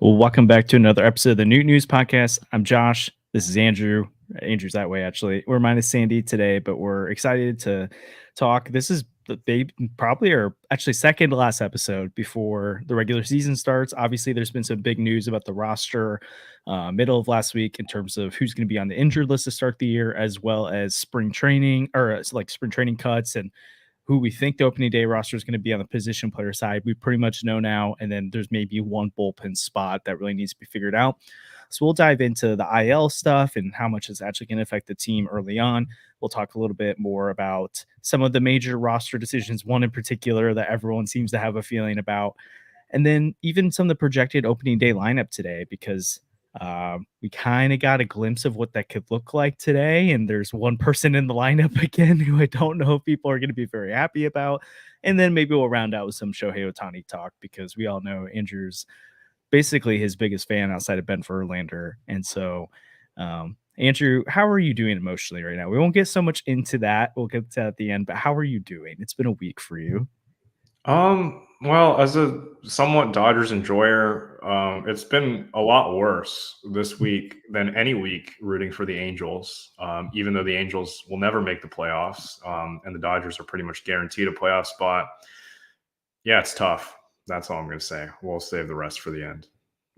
Well, welcome back to another episode of the Newt News Podcast. I'm Josh. This is Andrew. Andrew's that way, actually. We're minus Sandy today, but we're excited to talk. This is they probably are actually second to last episode before the regular season starts. Obviously, there's been some big news about the roster middle of last week in terms of who's going to be on the injured list to start the year, as well as spring training or like spring training cuts and who we think the opening day roster is going to be on the position player side. We pretty much know now. And then there's maybe one bullpen spot that really needs to be figured out. So we'll dive into the IL stuff and how much it's actually going to affect the team early on. We'll talk a little bit more about some of the major roster decisions, one in particular that everyone seems to have a feeling about. And then even some of the projected opening day lineup today, because we kind of got a glimpse of what that could look like today. And there's one person in the lineup again who I don't know if people are going to be very happy about. And then maybe we'll round out with some Shohei Otani talk, because we all know Andrew's basically his biggest fan outside of Ben Verlander. And so, Andrew, how are you doing emotionally right now? We won't get so much into that. We'll get to that at the end, but how are you doing? It's been a week for you. Well, as a somewhat Dodgers enjoyer, it's been a lot worse this week than any week rooting for the Angels. Even though the Angels will never make the playoffs, and the Dodgers are pretty much guaranteed a playoff spot. Yeah, it's tough. That's all I'm going to say. We'll save the rest for the end.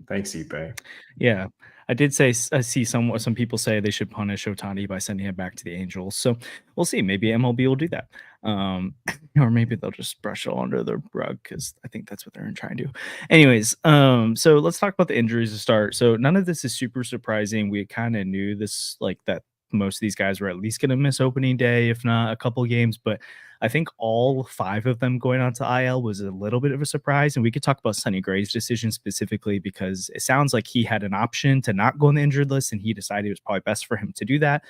Thanks, Ipe. Yeah, I did say I see some people say they should punish Otani by sending him back to the Angels. So we'll see. Maybe MLB will do that, or maybe they'll just brush it all under the rug, because I think that's what they're trying to do. Anyways, so let's talk about the injuries to start. So none of this is super surprising. We kind of knew this, like that most of these guys were at least going to miss opening day, if not a couple games. But I think all 5 of them going on to IL was a little bit of a surprise. And we could talk about Sonny Gray's decision specifically, because it sounds like he had an option to not go on the injured list, and he decided it was probably best for him to do that.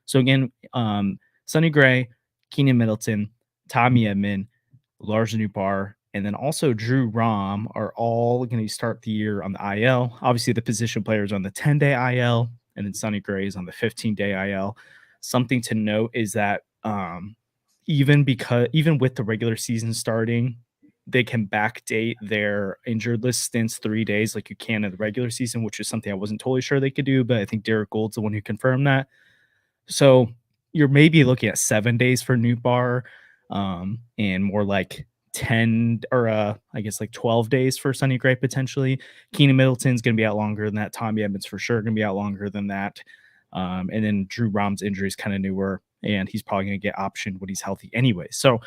So again, Sonny Gray, Keenan Middleton, Tommy Edman, Lars Nootbaar, and then also Drew Rom are all going to start the year on the IL. Obviously, the position players on the 10-day IL, and then Sonny Gray is on the 15-day IL. Something to note is that even with the regular season starting, they can backdate their injured list stints 3 days like you can in the regular season, which is something I wasn't totally sure they could do, but I think Derek Gold's the one who confirmed that. So you're maybe looking at 7 days for Nootbaar, and more like 10 or I guess like 12 days for Sonny Gray potentially. Keenan Middleton's going to be out longer than that. Tommy Edman's for sure going to be out longer than that. And then Drew Rom's injury is kind of newer, and he's probably going to get optioned when he's healthy anyway. So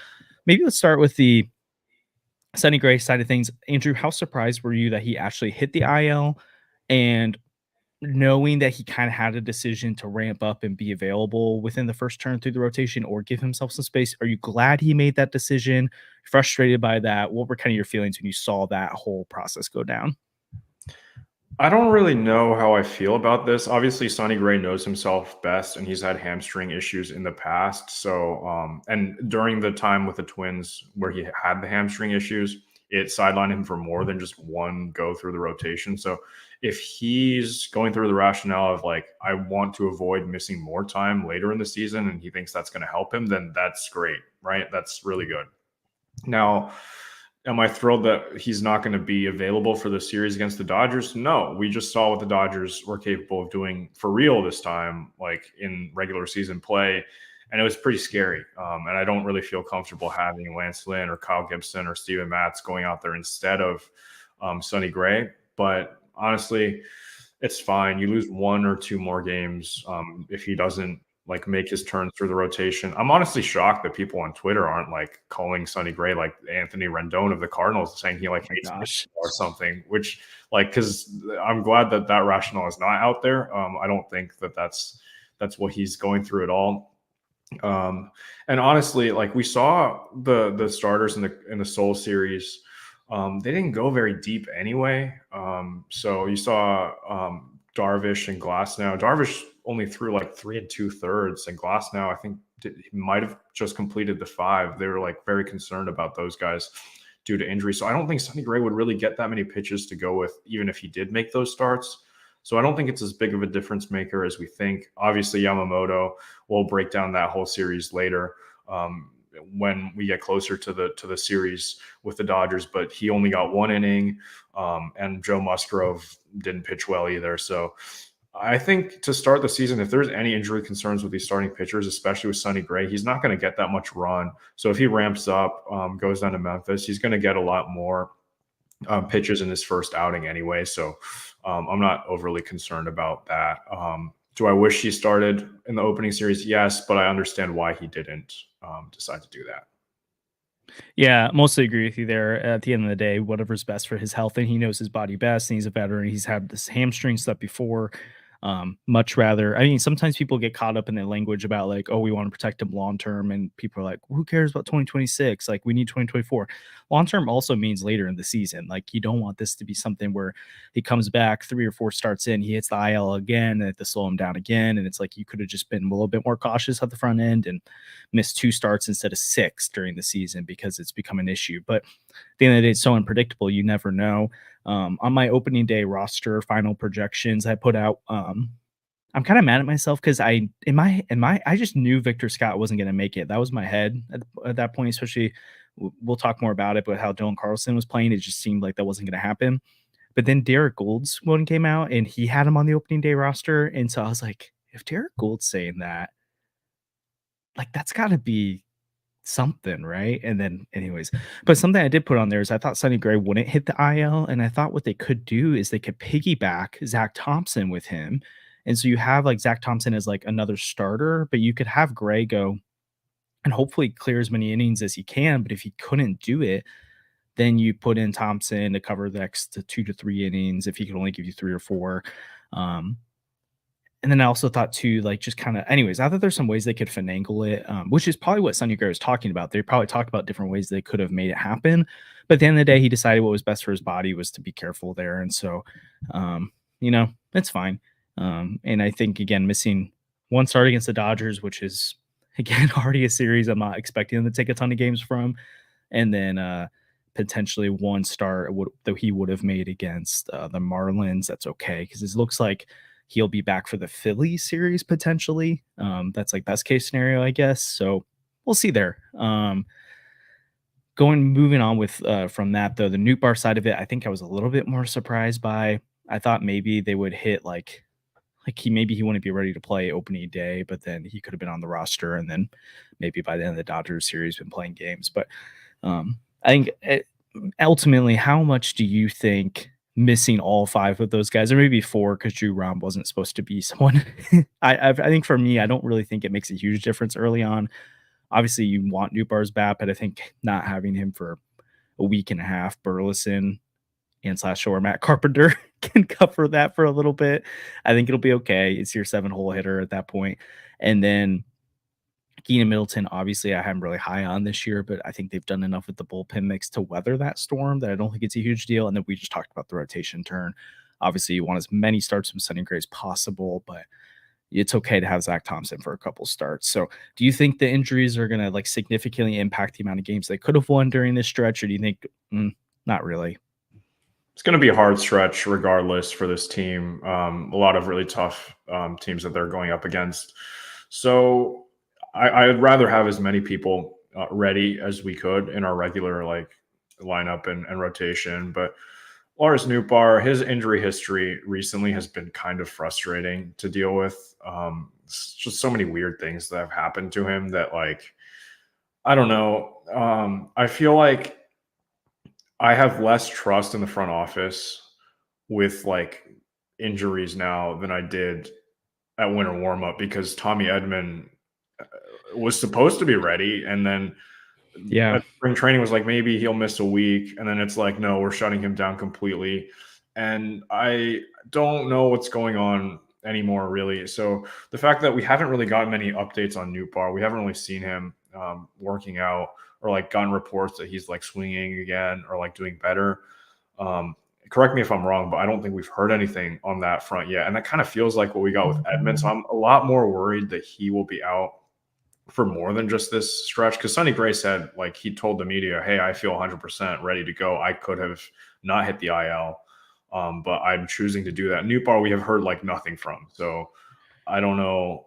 maybe let's start with the Sonny Gray side of things. Andrew, how surprised were you that he actually hit the IL, and knowing that he kind of had a decision to ramp up and be available within the first turn through the rotation or give himself some space? Are you glad he made that decision? Frustrated by that? What were kind of your feelings when you saw that whole process go down? I don't really know how I feel about this. Obviously, Sonny Gray knows himself best, and he's had hamstring issues in the past. So, and during the time with the Twins where he had the hamstring issues, it sidelined him for more than just one go through the rotation. So if he's going through the rationale of like, I want to avoid missing more time later in the season, and he thinks that's going to help him, then that's great, right? That's really good. Now, am I thrilled that he's not going to be available for the series against the Dodgers? No, we just saw what the Dodgers were capable of doing for real this time, like in regular season play. And it was pretty scary. And I don't really feel comfortable having Lance Lynn or Kyle Gibson or Steven Matz going out there instead of Sonny Gray. But honestly, it's fine. You lose 1 or 2 more games if he doesn't like make his turns through the rotation. I'm honestly shocked that people on Twitter aren't like calling Sonny Gray like Anthony Rendon of the Cardinals, saying he like hates baseball or something, which like, because I'm glad that that rationale is not out there. I don't think that that's what he's going through at all. And honestly, like we saw the starters in the Seoul series, they didn't go very deep anyway. So you saw Darvish and Glasnow. Darvish only threw like 3 2/3, and Glasnow, I think he might have just completed the 5. They were like very concerned about those guys due to injury. So I don't think Sonny Gray would really get that many pitches to go with, even if he did make those starts. So I don't think it's as big of a difference maker as we think. Obviously, Yamamoto, will break down that whole series later. when we get closer to the series with the Dodgers, but he only got 1 inning, and Joe Musgrove didn't pitch well either. So I think to start the season, if there's any injury concerns with these starting pitchers, especially with Sonny Gray, he's not going to get that much run. So if he ramps up, goes down to Memphis, he's going to get a lot more pitches in his first outing anyway. So I'm not overly concerned about that. Do I wish he started in the opening series? Yes, but I understand why he didn't decide to do that. Yeah, mostly agree with you there. At the end of the day, whatever's best for his health, and he knows his body best, and he's a veteran. He's had this hamstring stuff before. Much rather, I mean, sometimes people get caught up in the language about like, oh, we want to protect him long term, and people are like, who cares about 2026? Like, we need 2024. Long term also means later in the season. Like, you don't want this to be something where he comes back 3 or 4 starts in, he hits the IL again, and they have to slow him down again, and it's like you could have just been a little bit more cautious at the front end and missed 2 starts instead of 6 during the season because it's become an issue. But at the end of the day, it's so unpredictable. You never know. On my opening day roster final projections, I put out. I'm kind of mad at myself because I just knew Victor Scott wasn't going to make it. That was my head at that point. Especially, we'll talk more about it, but how Dylan Carlson was playing, it just seemed like that wasn't going to happen. But then Derek Gould's one came out, and he had him on the opening day roster, and so I was like, if Derek Gould's saying that, like that's got to be something, right? And then, anyways, but something I did put on there is I thought Sonny Gray wouldn't hit the IL, and I thought what they could do is they could piggyback Zach Thompson with him, and so you have like Zach Thompson as like another starter, but you could have Gray go and hopefully clear as many innings as he can. But if he couldn't do it, then you put in Thompson to cover the next 2 to 3 innings if he could only give you 3 or 4. Um, and then I also thought too, like just kind of, anyways, I thought there's some ways they could finagle it, which is probably what Sonny Gray was talking about. They probably talked about different ways they could have made it happen. But at the end of the day, he decided what was best for his body was to be careful there. And so, it's fine. And I think, again, missing one start against the Dodgers, which is, again, already a series I'm not expecting them to take a ton of games from. And then potentially one start that he would have made against the Marlins. That's okay because it looks like he'll be back for the Philly series potentially. That's like best case scenario, I guess. So we'll see there. Moving on with from that though, the Nootbaar side of it, I think I was a little bit more surprised by. I thought maybe they would hit like he wouldn't be ready to play opening day, but then he could have been on the roster, and then maybe by the end of the Dodgers series been playing games. But I think ultimately, how much do you think missing all 5 of those guys, or maybe 4, because Drew Rom wasn't supposed to be someone? I think for me, I don't really think it makes a huge difference early on. Obviously, you want Nootbaar's bat, but I think not having him for a week and a half, Burleson and slash or Matt Carpenter can cover that for a little bit. I think it'll be okay. It's your 7-hole hitter at that point. And then Keenan Middleton, obviously, I haven't really high on this year, but I think they've done enough with the bullpen mix to weather that storm that I don't think it's a huge deal. And then we just talked about the rotation turn. Obviously, you want as many starts from Sonny Gray as possible, but it's okay to have Zach Thompson for a couple starts. So do you think the injuries are going to like significantly impact the amount of games they could have won during this stretch? Or do you think not really? It's going to be a hard stretch regardless for this team. A lot of really tough teams that they're going up against. So I'd rather have as many people ready as we could in our regular like lineup and rotation. But Lars Nootbaar, his injury history recently has been kind of frustrating to deal with. It's just so many weird things that have happened to him that like, I don't know. I feel like I have less trust in the front office with like injuries now than I did at winter warmup because Tommy Edman was supposed to be ready, and then Yeah. spring training was like maybe he'll miss a week, and then it's like no, we're shutting him down completely, and I don't know what's going on anymore really. So the fact that we haven't really gotten many updates on Nootbaar, we haven't really seen him working out or like gotten reports that he's like swinging again or like doing better. Correct me if I'm wrong, but I don't think we've heard anything on that front yet. And that kind of feels like what we got with Edmund. So I'm a lot more worried that he will be out for more than just this stretch. Because Sonny Gray said, like, he told the media, hey, I feel 100% ready to go. I could have not hit the IL, but I'm choosing to do that. Nootbaar, we have heard like nothing from. So I don't know.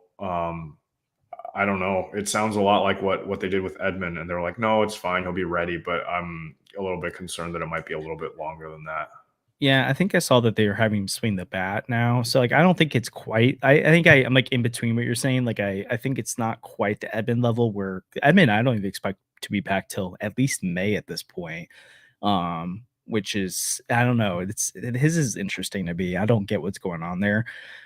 I don't know. It sounds a lot like what they did with Edmund, and they're like, no, it's fine, he'll be ready. But I'm a little bit concerned that it might be a little bit longer than that. Yeah, I think I saw that they are having him swing the bat now. So like I don't think it's quite I think I'm like in between what you're saying. Like I think it's not quite the Edmund level where Edmund I don't even expect to be back till at least May at this point. Which is I don't know. His is interesting to me. I don't get what's going on there.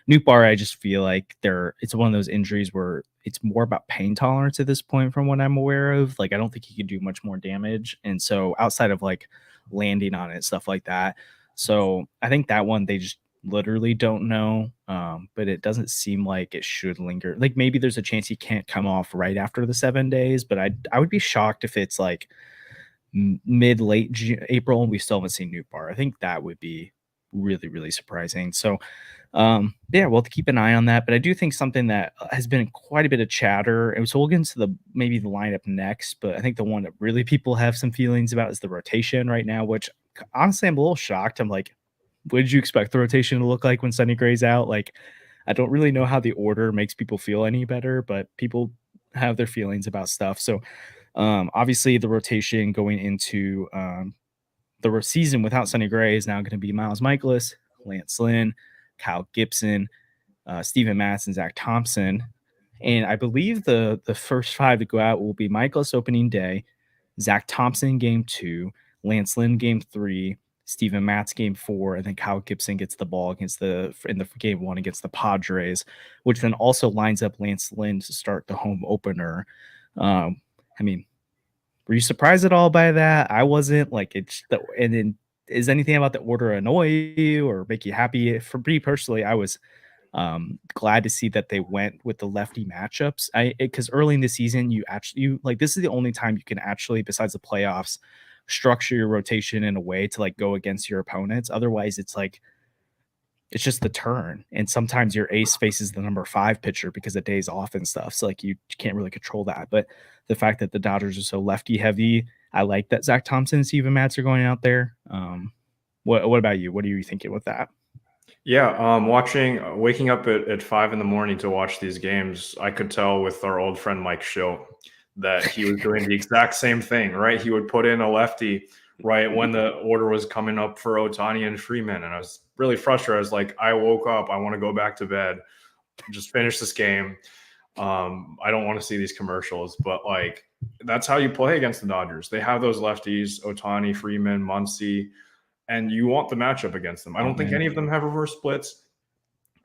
Nootbaar, I just feel like it's one of those injuries where it's more about pain tolerance at this point, from what I'm aware of. Like I don't think he could do much more damage, and so outside of like landing on it, stuff like that. So I think that one they just literally don't know. But it doesn't seem like it should linger. Like maybe there's a chance he can't come off right after the 7 days, but I would be shocked if it's like mid late April and we still haven't seen Nootbaar. I think that would be really really surprising. So yeah, we'll have to keep an eye on that. But I do think something that has been quite a bit of chatter, and so we'll get into the maybe the lineup next. But I think the one that really people have some feelings about is the rotation right now, which honestly I'm a little shocked. I'm like, what did you expect the rotation to look like when Sonny Gray's out? Like, I don't really know how the order makes people feel any better, but people have their feelings about stuff. So obviously, the rotation going into the season without Sonny Gray is now going to be Miles Michaelis, Lance Lynn, Kyle Gibson, Steven Matz, and Zach Thompson. And I believe the first five to go out will be Michaelis opening day, Zach Thompson game 2, Lance Lynn game 3, Steven Matz game 4, and then Kyle Gibson gets the ball in the game 1 against the Padres, which then also lines up Lance Lynn to start the home opener. I mean, were you surprised at all by that? I wasn't. Like and then is anything about the order annoy you or make you happy? For me personally, I was glad to see that they went with the lefty matchups. Because early in the season, you like this is the only time you can actually, besides the playoffs, structure your rotation in a way to like go against your opponents. Otherwise, it's just the turn, and sometimes your ace faces the number 5 pitcher because the day's off and stuff. So like you can't really control that. But the fact that the Dodgers are so lefty heavy, I like that Zach Thompson and Steven Matz are going out there. What about you? What are you thinking with that? Yeah, waking up at 5 in the morning to watch these games, I could tell with our old friend Mike Schill that he was doing the exact same thing, right? He would put in a lefty right when the order was coming up for Otani and Freeman. And I was really frustrated. I was like, I woke up, I want to go back to bed, just finish this game. I don't want to see these commercials, but like that's how you play against the Dodgers. They have those lefties, Otani, Freeman, Muncy, and you want the matchup against them. I don't think any of them have reverse splits.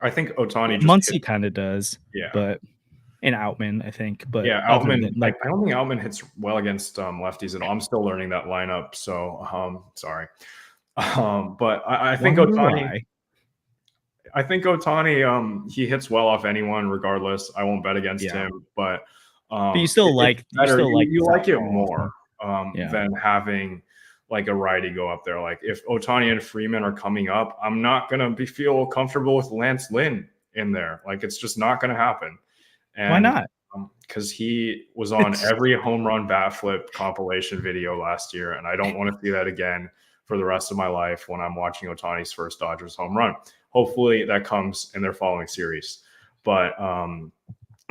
I think Otani just Muncy kind of does, yeah, but and Outman, I think, but yeah. other Outman, than like I don't think Outman hits well against lefties at all. I'm still learning that lineup, so sorry. But I think wonder Otani. why. I think Otani, he hits well off anyone, regardless. I won't bet against Yeah. him, but You still it's better. You like it Southpaw. more Yeah. than having like a righty go up there. Like if Otani and Freeman are coming up, I'm not gonna feel comfortable with Lance Lynn in there. Like it's just not gonna happen. And Why not? Because he was on every home run bat flip compilation video last year, and I don't want to see that again for the rest of my life when I'm watching Otani's first Dodgers home run. Hopefully that comes in their following series. But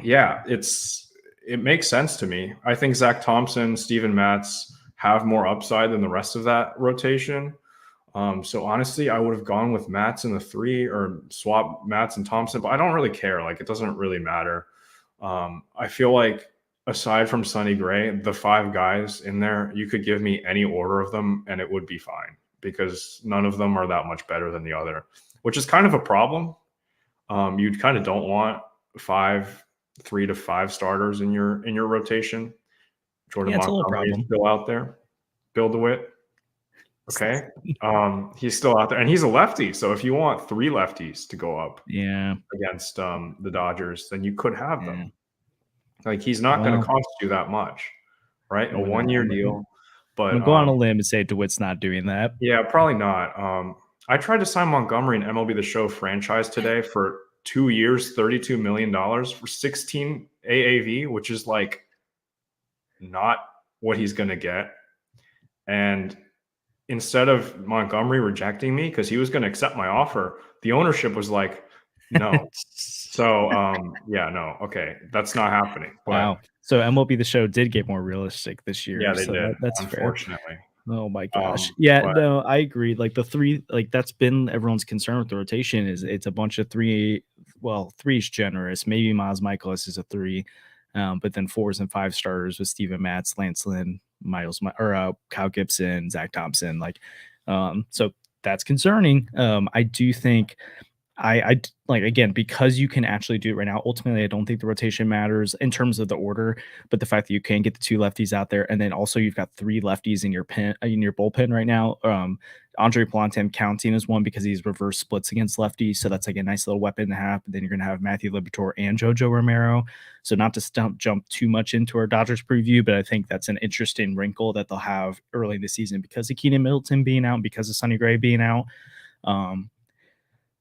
yeah, it makes sense to me. I think Zach Thompson, Steven Matz have more upside than the rest of that rotation. So honestly, I would have gone with Matz in the 3 or swap Matz and Thompson, but I don't really care. Like it doesn't really matter. I feel like aside from Sonny Gray, the 5 guys in there, you could give me any order of them and it would be fine because none of them are that much better than the other, which is kind of a problem. You kind of don't want 3 to 5 starters in your rotation. Jordan Montgomery is still out there. Bill DeWitt. Okay. He's still out there and he's a lefty. So if you want 3 lefties to go up against the Dodgers, then you could have them. Like he's not going to cost you that much, right? A 1-year deal. But I'm gonna go on a limb and say DeWitt's not doing that. Yeah, probably not. I tried to sign Montgomery in MLB The Show franchise today for 2 years, $32 million for 16 AAV, which is like not what he's going to get. And instead of Montgomery rejecting me because he was going to accept my offer, the ownership was like, No. So, yeah, no, okay, that's not happening, but Wow. So MLB The Show did get more realistic this yeah, year, they so did, that's fair. unfortunately. Oh my gosh. Yeah, But no, I agree. Like the 3 like that's been everyone's concern with the rotation is it's a bunch of 3 well, 3 is generous. Maybe Miles Michaelis is a 3. But then 4s and 5 starters with Steven Matz, Lance Lynn, Kyle Gibson, Zach Thompson. So that's concerning. I do think like again because you can actually do it right now. Ultimately, I don't think the rotation matters in terms of the order, but the fact that you can get the 2 lefties out there, and then also you've got 3 lefties in your bullpen right now. Andre Plante, I'm counting as one because he's reverse splits against lefties, so that's like a nice little weapon to have. But then you're going to have Matthew Liberatore and JoJo Romero. So not to jump too much into our Dodgers preview, but I think that's an interesting wrinkle that they'll have early in the season because of Keenan Middleton being out, and because of Sonny Gray being out.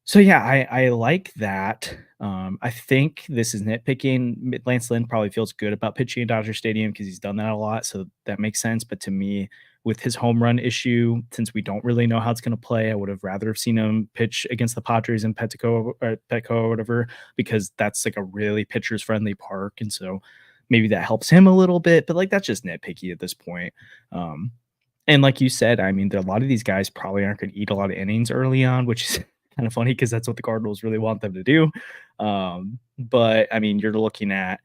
So yeah, I like that. I think this is nitpicking. Lance Lynn probably feels good about pitching in Dodger Stadium because he's done that a lot, so that makes sense. But to me, with his home run issue, since we don't really know how it's going to play, I would have rather have seen him pitch against the Padres in Petco or whatever, because that's like a really pitchers friendly park, and so maybe that helps him a little bit. But like that's just nitpicky at this point. And like you said, I mean, a lot of these guys probably aren't going to eat a lot of innings early on, which is kind of funny because that's what the Cardinals really want them to do. But I mean, you're looking at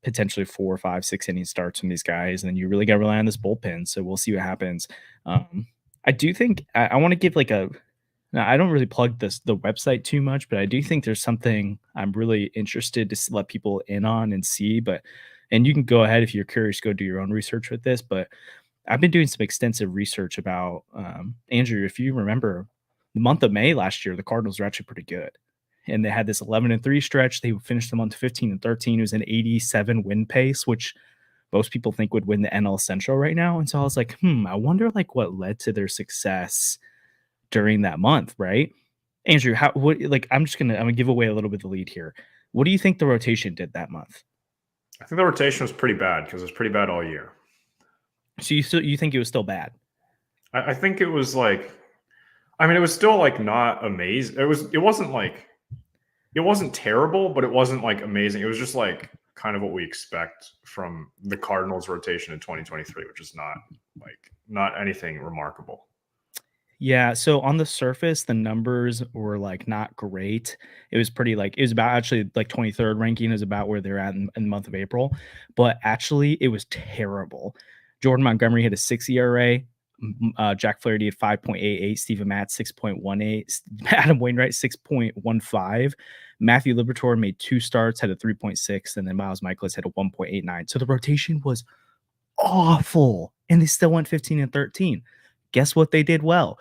potentially 4, 5, 6 inning starts from these guys, and then you really got to rely on this bullpen. So we'll see what happens. I do think I want to give like a. Now, I don't really plug the website too much, but I do think there's something I'm really interested to let people in on and see. And you can go ahead if you're curious, go do your own research with this. But I've been doing some extensive research about Andrew. If you remember, the month of May last year, the Cardinals were actually pretty good, and they had this 11-3 stretch. They finished the month 15-13. It was an 87 win pace, which most people think would win the NL Central right now. And so I was like, I wonder like what led to their success during that month, right? Andrew, I'm gonna give away a little bit of the lead here. What do you think the rotation did that month? I think the rotation was pretty bad because it was pretty bad all year. So you think it was still bad? I think it was like, I mean, it was still like not amazing. It wasn't terrible, but it wasn't like amazing. It was just like kind of what we expect from the Cardinals rotation in 2023, which is not anything remarkable. Yeah, so on the surface, the numbers were like not great. It was pretty like it was about actually like 23rd ranking is about where they're at in the month of April, but actually it was terrible. Jordan Montgomery had a 6 ERA. Jack Flaherty had 5.88, Steven Matz 6.18, Adam Wainwright 6.15. Matthew Liberatore made 2 starts, had a 3.6, and then Miles Michaelis had a 1.89. So the rotation was awful, and they still went 15-13. Guess what they did well?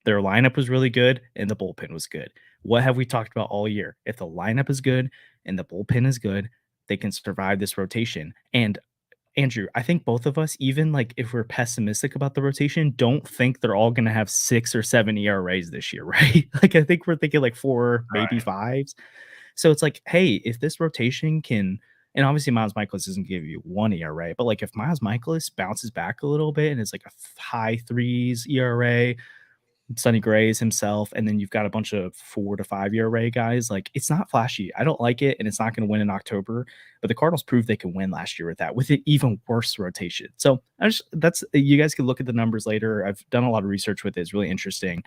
Their lineup was really good and the bullpen was good. What have we talked about all year? If the lineup is good and the bullpen is good, they can survive this rotation. And Andrew, I think both of us, even like if we're pessimistic about the rotation, don't think they're all going to have 6 or 7 ERAs this year, right? Like I think we're thinking like 4, maybe Right. 5s. So it's like, hey, if this rotation can, and obviously Miles Michaelis doesn't give you 1 ERA, but like if Miles Michaelis bounces back a little bit and it's like a high 3s ERA, Sonny Gray's himself, and then you've got a bunch of 4 to 5 ERA guys. Like it's not flashy. I don't like it, and it's not going to win in October. But the Cardinals proved they can win last year with that, with an even worse rotation. So that's you guys can look at the numbers later. I've done a lot of research with it. It's really interesting.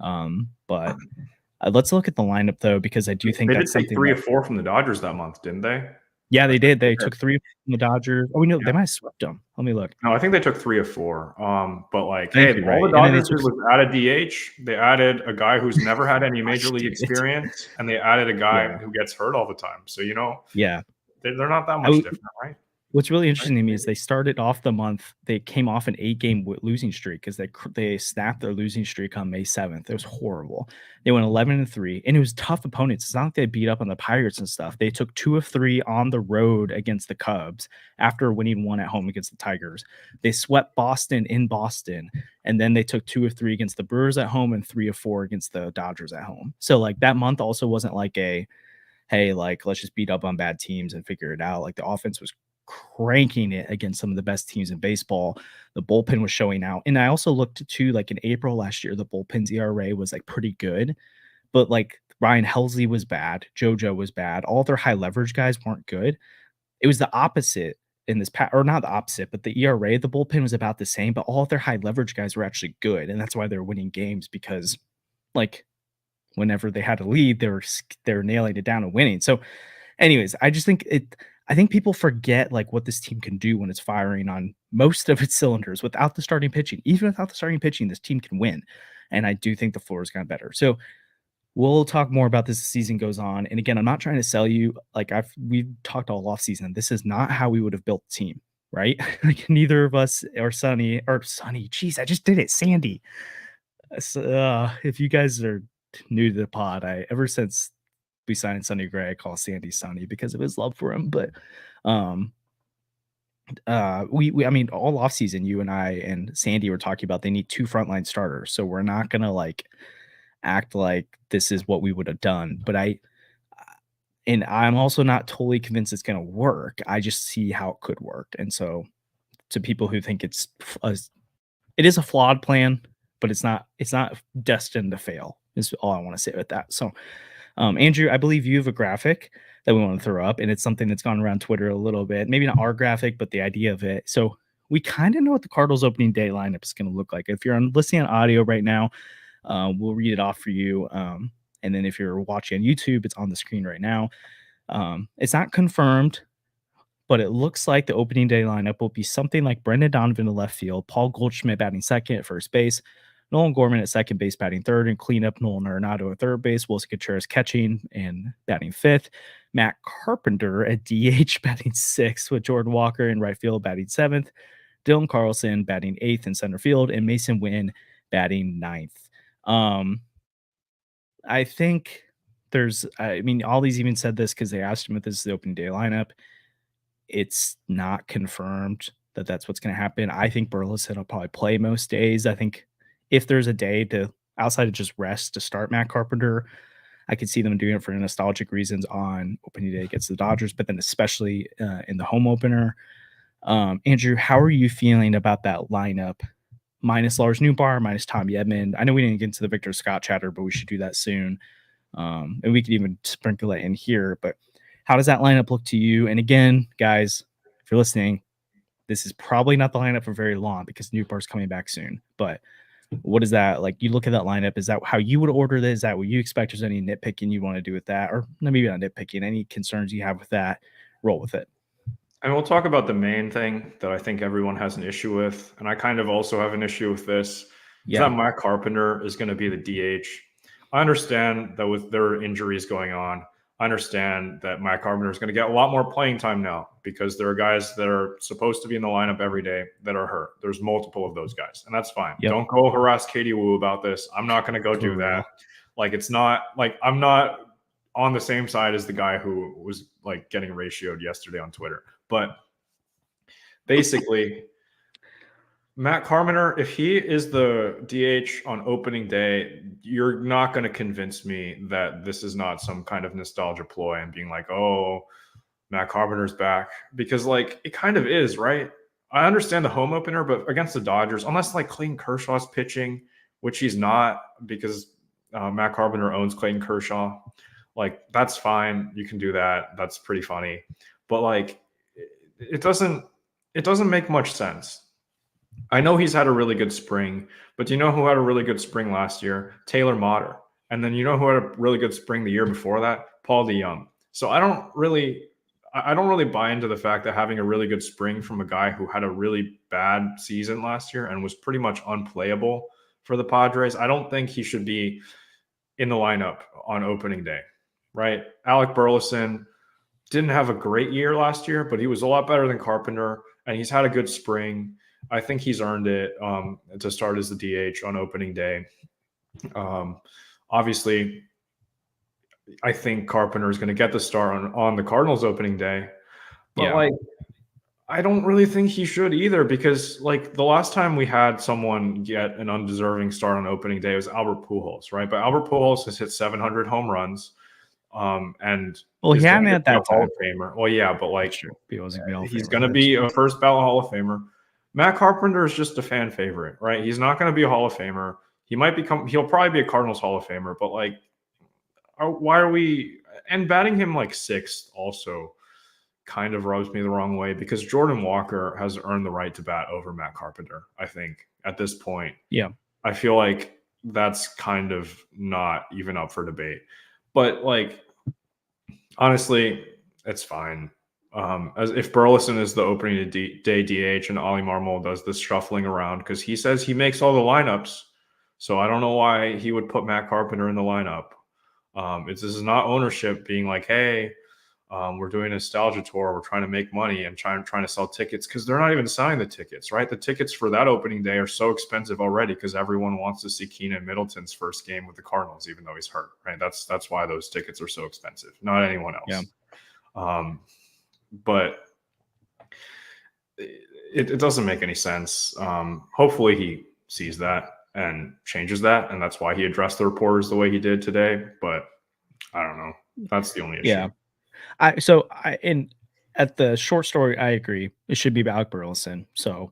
But let's look at the lineup though, because I do think They did that's take something 3 that. or 4 from the Dodgers that month, didn't they? Yeah, they did. They Yeah. took 3 from the Dodgers. Oh, no, Yeah. they might have swept them. Let me look. No, I think they took 3 or 4. But like, I think hey, you're all right. the And then they Dodgers took did was add a DH. They added a guy who's never had any major league did. experience, and they added a guy Yeah. who gets hurt all the time. So Yeah. they're not that much different, right? What's really interesting to me is they started off the month. They came off an 8-game losing streak because they snapped their losing streak on May 7th. It was horrible. They went 11-3, and it was tough opponents. It's not like they beat up on the Pirates and stuff. They took 2 of 3 on the road against the Cubs after winning 1 at home against the Tigers. They swept Boston in Boston, and then they took 2 of 3 against the Brewers at home and 3 of 4 against the Dodgers at home. So like that month also wasn't like a hey, like let's just beat up on bad teams and figure it out. Like the offense was cranking it against some of the best teams in baseball. The bullpen was showing out. And I also looked to like in April last year, the bullpen's ERA was like pretty good. But like Ryan Helsley was bad. JoJo was bad. All their high leverage guys weren't good. It was the opposite in this or not the opposite, but the ERA, the bullpen was about the same, but all of their high leverage guys were actually good. And that's why they're winning games because like whenever they had a lead, they were nailing it down and winning. So anyways, I just think I think people forget like what this team can do when it's firing on most of its cylinders without the starting pitching. Even without the starting pitching, this team can win. And I do think the floor is kind of better. So we'll talk more about this as the season goes on. And again, I'm not trying to sell you. Like we've talked all off season. This is not how we would have built the team, right? Like neither of us or Sonny. Jeez, I just did it. Sandy. If you guys are new to the pod, ever since we signed Sonny Gray, I call Sandy Sonny because of his love for him. But I mean, all off season, you and I and Sandy were talking about they need 2 frontline starters. So we're not gonna like act like this is what we would have done. But I'm also not totally convinced it's gonna work. I just see how it could work. And so to people who think it is a flawed plan, but it's not destined to fail, is all I want to say with that. So Andrew, I believe you have a graphic that we want to throw up, and it's something that's gone around Twitter a little bit. Maybe not our graphic, but the idea of it. So we kind of know what the Cardinals opening day lineup is going to look like. If you're listening on audio right now, we'll read it off for you. And then if you're watching on YouTube, it's on the screen right now. It's not confirmed, but it looks like the opening day lineup will be something like Brendan Donovan to left field, Paul Goldschmidt batting second at first base, Nolan Gorman at second base batting third, and cleanup Nolan Arenado at third base, Wilson Contreras catching and batting fifth, Matt Carpenter at DH batting sixth, with Jordan Walker in right field batting seventh, Dylan Carlson batting eighth in center field, and Mason Wynn batting ninth. I think Ollie's even said this because they asked him if this is the opening day lineup. It's not confirmed that that's what's going to happen. I think Burleson will probably play most days. I think if there's a day to outside of just rest to start Matt Carpenter, I could see them doing it for nostalgic reasons on opening day against the Dodgers, but then especially in the home opener. Andrew, how are you feeling about that lineup? Minus Lars Nootbaar, minus Tommy Edman. I know we didn't get into the Victor Scott chatter, but we should do that soon. And we could even sprinkle it in here. But how does that lineup look to you? And again, guys, if you're listening, this is probably not the lineup for very long because Nootbaar's coming back soon. But what is that like? You look at that lineup. Is that how you would order this? Is that what you expect? Is there any nitpicking you want to do with that? Or maybe not nitpicking, any concerns you have with that? Roll with it. And we'll talk about the main thing that I think everyone has an issue with. And I kind of also have an issue with this. Yeah. That Matt Carpenter is going to be the DH. I understand that with their injuries going on, I understand that Matt Carpenter is going to get a lot more playing time now because there are guys that are supposed to be in the lineup every day that are hurt. There's multiple of those guys, and that's fine. Yep. Don't go harass Katie Wu about this. I'm not going to go do that. Like, it's not like I'm not on the same side as the guy who was like getting ratioed yesterday on Twitter. But basically, Matt Carpenter, if he is the DH on opening day, you're not going to convince me that this is not some kind of nostalgia ploy and being like, oh, Matt Carpenter's back. Because, like, it kind of is, right? I understand the home opener, but against the Dodgers, unless, like, Clayton Kershaw's pitching, which he's not because Matt Carpenter owns Clayton Kershaw, like, that's fine. You can do that. That's pretty funny. But, like, it doesn't make much sense. I know he's had a really good spring, but do you know who had a really good spring last year? Taylor Motter. And then you know who had a really good spring the year before that? Paul DeYoung. So I don't really buy into the fact that having a really good spring from a guy who had a really bad season last year and was pretty much unplayable for the Padres. I don't think he should be in the lineup on opening day, right? Alec Burleson didn't have a great year last year, but he was a lot better than Carpenter, and he's had a good spring. I think he's earned it to start as the DH on opening day. Obviously, I think Carpenter is going to get the start on the Cardinals opening day. But, like, I don't really think he should either because, like, the last time we had someone get an undeserving start on opening day was Albert Pujols, right? But Albert Pujols has hit 700 home runs. And he hadn't had that Hall of Famer. Well, yeah, but like he's going to be a first ballot Hall of Famer. Matt Carpenter is just a fan favorite, right? He's not going to be a Hall of Famer. He'll probably be a Cardinals Hall of Famer, but like why are we and batting him like sixth also kind of rubs me the wrong way because Jordan Walker has earned the right to bat over Matt Carpenter. I think at this point, Yeah. I feel like that's kind of not even up for debate. But like honestly, it's fine. As if Burleson is the opening day DH and Ollie Marmol does this shuffling around because he says he makes all the lineups. So I don't know why he would put Matt Carpenter in the lineup. This is not ownership being like, hey, we're doing a nostalgia tour. We're trying to make money and trying to sell tickets because they're not even selling the tickets, right? The tickets for that opening day are so expensive already because everyone wants to see Keenan Middleton's first game with the Cardinals, even though he's hurt, right? That's why those tickets are so expensive, not anyone else. Yeah. But it doesn't make any sense. Hopefully he sees that and changes that, and that's why he addressed the reporters the way he did today. But I don't know. That's the only issue. Yeah. At the short story, I agree. It should be Alec Burleson. So,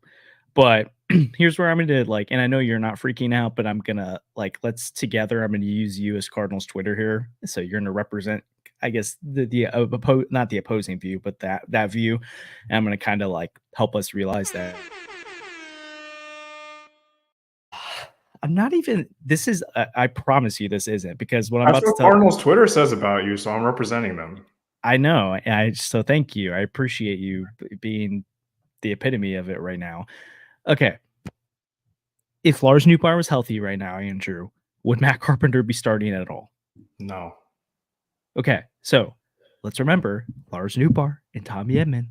but here's where I'm gonna like, and I know you're not freaking out, but I'm gonna like, I'm gonna use you as Cardinals Twitter here. So you're gonna represent, I guess, not the opposing view, but that view. And I'm gonna kind of like help us realize that I'm not even. This is. I promise you, this isn't because what I'm That's about to what tell. Cardinals Twitter says about you, so I'm representing them. I know. So thank you. I appreciate you being the epitome of it right now. Okay. If Lars Nootbaar was healthy right now, Andrew, would Matt Carpenter be starting at all? No. Okay. So let's remember Lars Nootbaar and Tommy Edman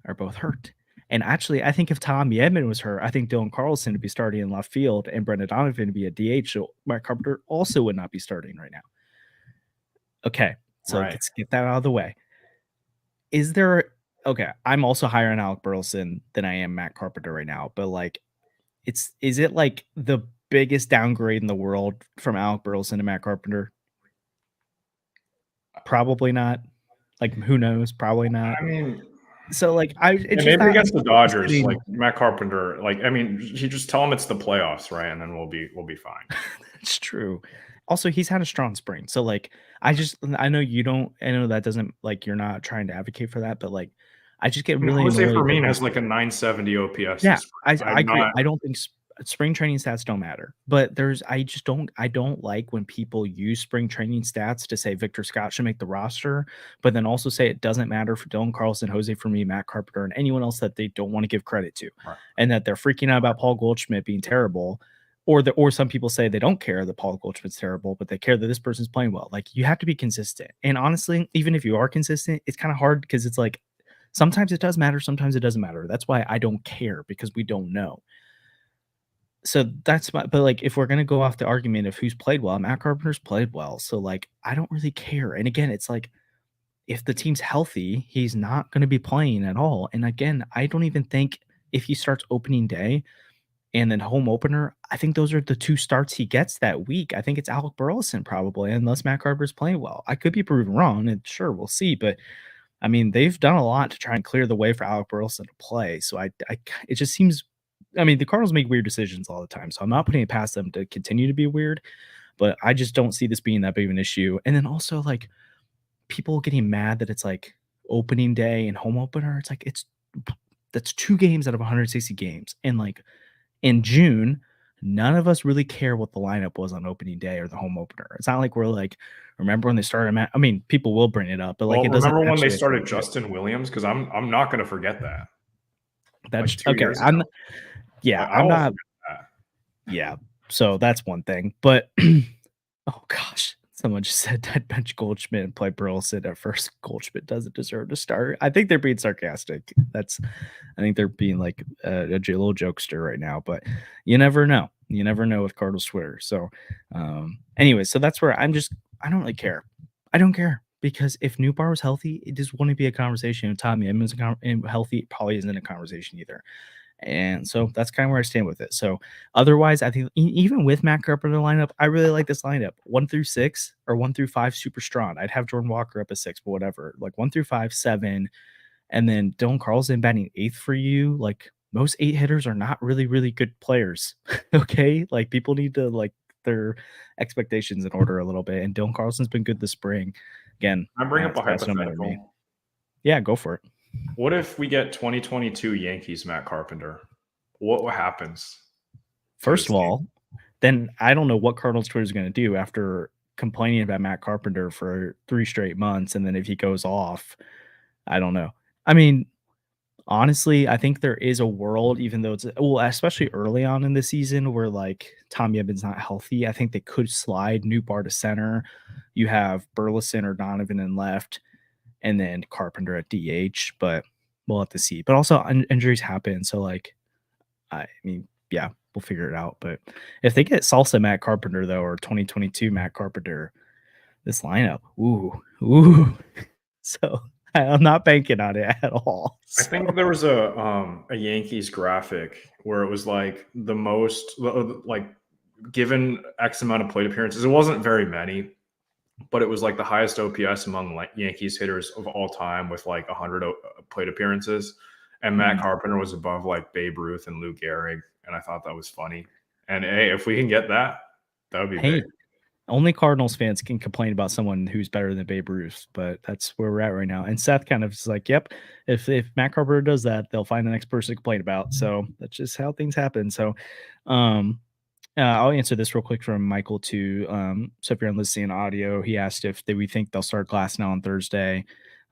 are both hurt. And actually, I think if Tommy Edman was hurt, I think Dylan Carlson would be starting in left field and Brendan Donovan would be a DH. So Matt Carpenter also would not be starting right now. Okay. So Right. let's get that out of the way. Is there okay? I'm also higher on Alec Burleson than I am Matt Carpenter right now, but like, is it like the biggest downgrade in the world from Alec Burleson to Matt Carpenter? Probably not. Like, who knows? Probably not. I mean, so like, maybe against the Dodgers, like Matt Carpenter, like I mean, you just tell him it's the playoffs, right? And then we'll be fine. It's true. Also, he's had a strong spring. So like, I know you don't. I know that doesn't like you're not trying to advocate for that, but like, I just get really Jose annoyed. Fermin has like a 970 OPS. Yeah, I agree. I don't think spring training stats don't matter, but I don't like when people use spring training stats to say Victor Scott should make the roster, but then also say it doesn't matter for Dylan Carlson, Jose Fermin, Matt Carpenter, and anyone else that they don't want to give credit to, Right. and that they're freaking out about Paul Goldschmidt being terrible. Or some people say they don't care that Paul Goldschmidt's terrible, but they care that this person's playing well. Like, you have to be consistent. And honestly, even if you are consistent, it's kind of hard because it's like sometimes it does matter, sometimes it doesn't matter. That's why I don't care, because we don't know. So but like, if we're gonna go off the argument of who's played well, Matt Carpenter's played well. So like, I don't really care. And again, it's like, if the team's healthy, he's not going to be playing at all. And again, I don't even think if he starts opening day and then home opener, I think those are the two starts he gets that week. I think it's Alec Burleson probably, unless Matt Carpenter's playing well. I could be proven wrong, and sure, we'll see. But I mean, they've done a lot to try and clear the way for Alec Burleson to play. So it just seems. I mean, the Cardinals make weird decisions all the time, so I'm not putting it past them to continue to be weird. But I just don't see this being that big of an issue. And then also, like, people getting mad that it's like opening day and home opener. It's like that's 2 games out of 160 games, and like in June, none of us really care what the lineup was on opening day or the home opener. It's not like we're like, remember when they started? I mean, people will bring it up, but like, it doesn't. Remember when they started Justin Williams? Because I'm not going to forget that. That's like okay. I'm not. Yeah. So that's one thing, but oh gosh, someone just said that bench Goldschmidt and play Burleson at first. Goldschmidt doesn't deserve to start. I think they're being sarcastic. I think they're being like a little jokester right now, but you never know. You never know with Cardinals Twitter. So, anyway, so that's where I don't really care. I don't care, because if Nootbaar was healthy, it just wouldn't be a conversation. If Tommy Edman's healthy, it probably isn't a conversation either. And so that's kind of where I stand with it. So otherwise, I think even with Matt Carpenter lineup, I really like this lineup. 1 through 6 or 1 through 5, super strong. I'd have Jordan Walker up at 6, but whatever. Like 1 through 5, 7, and then Dylan Carlson batting 8th for you. Like, most 8 hitters are not really, really good players. Okay, like, people need to like their expectations in order a little bit. And Dylan Carlson's been good this spring. Again, I bring up a stats don't matter to me. hypothetical. Yeah, go for it. What if we get 2022 Yankees Matt Carpenter? What happens? First of all, then I don't know what Cardinals Twitter is going to do after complaining about Matt Carpenter for 3 straight months. And then if he goes off, I don't know. I mean, honestly, I think there is a world, even though especially early on in the season where like Tommy Edmonds not healthy, I think they could slide Nootbaar to center. You have Burleson or Donovan in left, and then Carpenter at DH, but we'll have to see. But also injuries happen. So like, I mean, yeah, we'll figure it out. But if they get Salsa Matt Carpenter though, or 2022 Matt Carpenter, this lineup, ooh. So I'm not banking on it at all. I think there was a Yankees graphic where it was like the most like given X amount of plate appearances. It wasn't very many, but it was like the highest OPS among like Yankees hitters of all time with like 100 plate appearances. And Matt Carpenter was above like Babe Ruth and Lou Gehrig, and I thought that was funny. And hey, if we can get that, that would be big. Only Cardinals fans can complain about someone who's better than Babe Ruth, but that's where we're at right now. And Seth kind of is like, yep, if Matt Carpenter does that, they'll find the next person to complain about. So that's just how things happen. So I'll answer this real quick from Michael too. So if you're listening audio, he asked if we think they'll start Glass now on Thursday,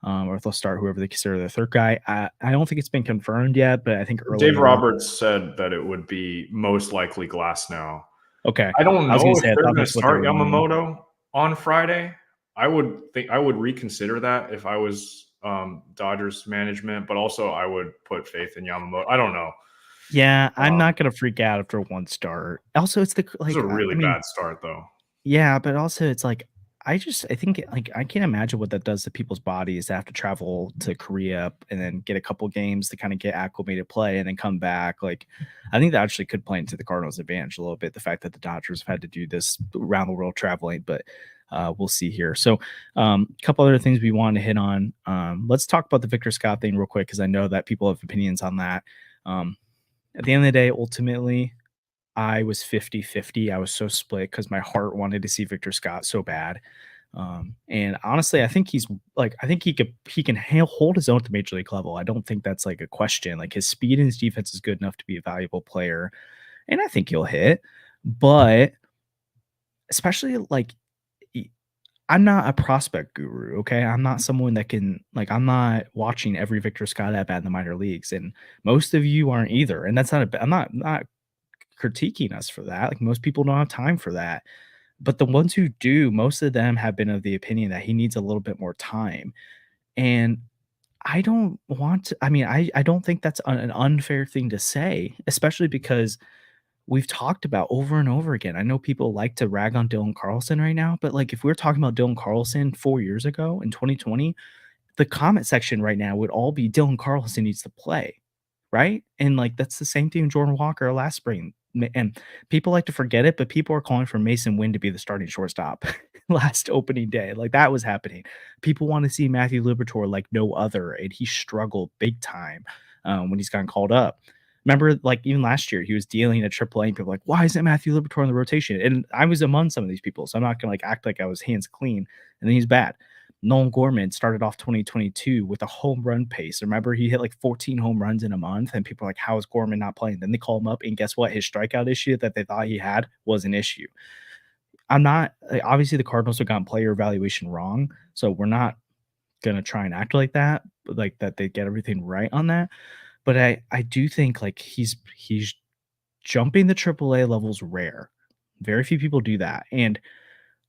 or if they'll start whoever they consider the third guy. I don't think it's been confirmed yet, but I think Dave Roberts said that it would be most likely Glass now. Okay. I don't know if they're going to start Yamamoto on Friday. I would reconsider that if I was Dodgers management, but also I would put faith in Yamamoto. I don't know. Yeah, I'm not going to freak out after one start. Also, it's a really bad start though. Yeah, but also it's like I think like I can't imagine what that does to people's bodies to have to travel to Korea and then get a couple games to kind of get acclimated play and then come back. Like I think that actually could play into the Cardinals' advantage a little bit. The fact that the Dodgers have had to do this around the world traveling, but we'll see here. So a couple other things we want to hit on. Let's talk about the Victor Scott thing real quick because I know that people have opinions on that. At the end of the day, ultimately, I was 50-50. I was so split because my heart wanted to see Victor Scott so bad. And honestly, I think he can hold his own at the major league level. I don't think that's like a question. Like his speed and his defense is good enough to be a valuable player. And I think he'll hit, but especially like I'm not a prospect guru. Okay. I'm not someone that can I'm not watching every Victor Scott at bat in the minor leagues. And most of you aren't either. And that's I'm not critiquing us for that. Like most people don't have time for that. But the ones who do, most of them have been of the opinion that he needs a little bit more time. And I don't want to, I don't think that's an unfair thing to say, especially because we've talked about over and over again. I know people like to rag on Dylan Carlson right now, but like if we're talking about Dylan Carlson 4 years ago in 2020, the comment section right now would all be Dylan Carlson needs to play. Right. And like that's the same thing with Jordan Walker last spring. And people like to forget it, but people are calling for Mason Wynn to be the starting shortstop last opening day. Like that was happening. People want to see Matthew Liberatore like no other, and he struggled big time when he's gotten called up. Remember, like even last year, he was dealing at AAA, and people were like, why isn't Matthew Liberatore in the rotation? And I was among some of these people, so I'm not gonna like act like I was hands clean. And then he's bad. Nolan Gorman started off 2022 with a home run pace. Remember, he hit like 14 home runs in a month, and people are like, how is Gorman not playing? Then they call him up, and guess what? His strikeout issue that they thought he had was an issue. I'm not obviously the Cardinals have gotten player evaluation wrong, so we're not gonna try and act like that, like that they get everything right on that. But I do think like he's jumping the AAA levels rare. Very few people do that, and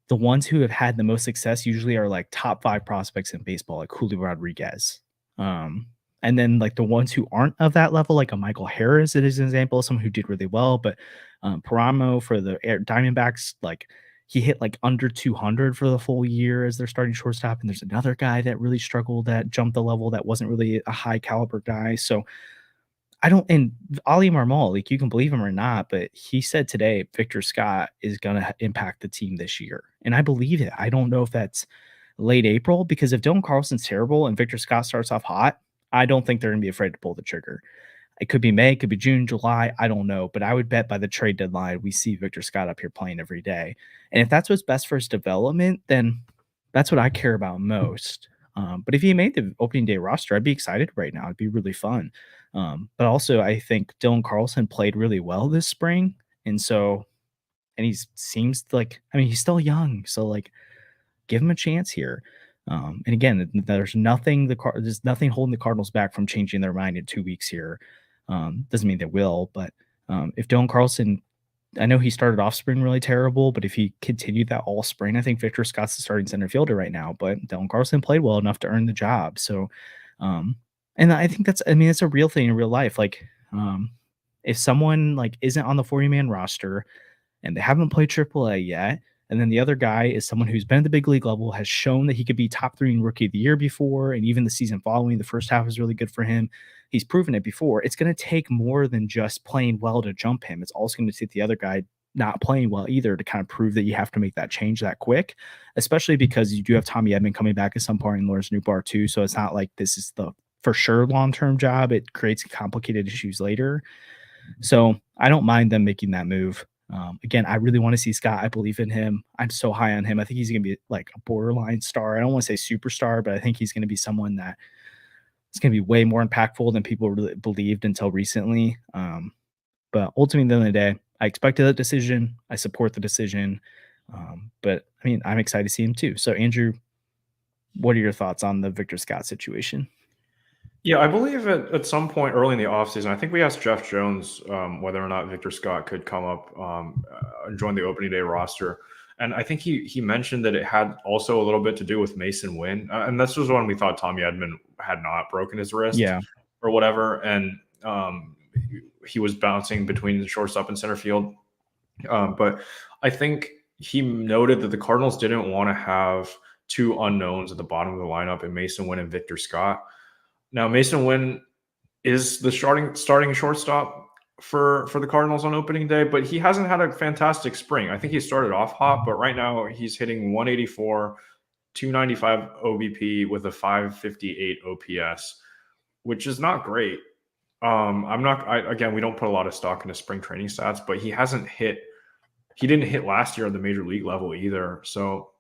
the ones who have had the most success usually are like top 5 prospects in baseball, like Julio Rodriguez. And then like the ones who aren't of that level, like a Michael Harris, it is an example of someone who did really well. But Paramo for the Diamondbacks, like he hit like under 200 for the full year as their starting shortstop. And there's another guy that really struggled that jumped the level that wasn't really a high caliber guy. So and Ali Marmol, like you can believe him or not, but he said today Victor Scott is going to impact the team this year. And I believe it. I don't know if that's late April because if Dylan Carlson's terrible and Victor Scott starts off hot, I don't think they're going to be afraid to pull the trigger. It could be May, it could be June, July, I don't know, but I would bet by the trade deadline, we see Victor Scott up here playing every day. And if that's what's best for his development, then that's what I care about most. But if he made the opening day roster, I'd be excited right now. It'd be really fun. But also, I think Dylan Carlson played really well this spring, and so and he seems like I mean he's still young, so like give him a chance here. And again, there's nothing holding the Cardinals back from changing their mind in 2 weeks here. Doesn't mean they will, but if Dylan Carlson, I know he started off spring really terrible, but if he continued that all spring, I think Victor Scott's the starting center fielder right now. But Dylan Carlson played well enough to earn the job. So, um, and I think I mean, it's a real thing in real life. Like, if someone like isn't on the 40-man roster and they haven't played AAA yet. And then the other guy is someone who's been at the big league level, has shown that he could be top 3 in rookie of the year before, and even the season following, the first half was really good for him. He's proven it before. It's going to take more than just playing well to jump him. It's also going to take the other guy not playing well either to kind of prove that you have to make that change that quick, especially because you do have Tommy Edman coming back at some point in Lars Nootbaar too. So it's not like this is the for sure long-term job. It creates complicated issues later. So I don't mind them making that move. Again, I really want to see Scott. I believe in him. I'm so high on him. I think he's going to be like a borderline star. I don't want to say superstar, but I think he's going to be someone that is going to be way more impactful than people really believed until recently. But ultimately, at the end of the day, I expected that decision. I support the decision. But I mean, I'm excited to see him too. So, Andrew, what are your thoughts on the Victor Scott situation? Yeah, I believe at some point early in the offseason, I think we asked Jeff Jones whether or not Victor Scott could come up and join the opening day roster. And I think he mentioned that it had also a little bit to do with Mason Wynn. And this was when we thought Tommy Edman had not broken his wrist Yeah. or whatever. And he was bouncing between the shortstop and center field. But I think he noted that the Cardinals didn't want to have two unknowns at the bottom of the lineup in Mason Wynn and Victor Scott. Now, Mason Wynn is the starting shortstop for the Cardinals on opening day, but he hasn't had a fantastic spring. I think he started off hot, but right now he's hitting 184, 295 OBP with a 558 OPS, which is not great. Again, we don't put a lot of stock into spring training stats, but he didn't hit last year at the major league level either. So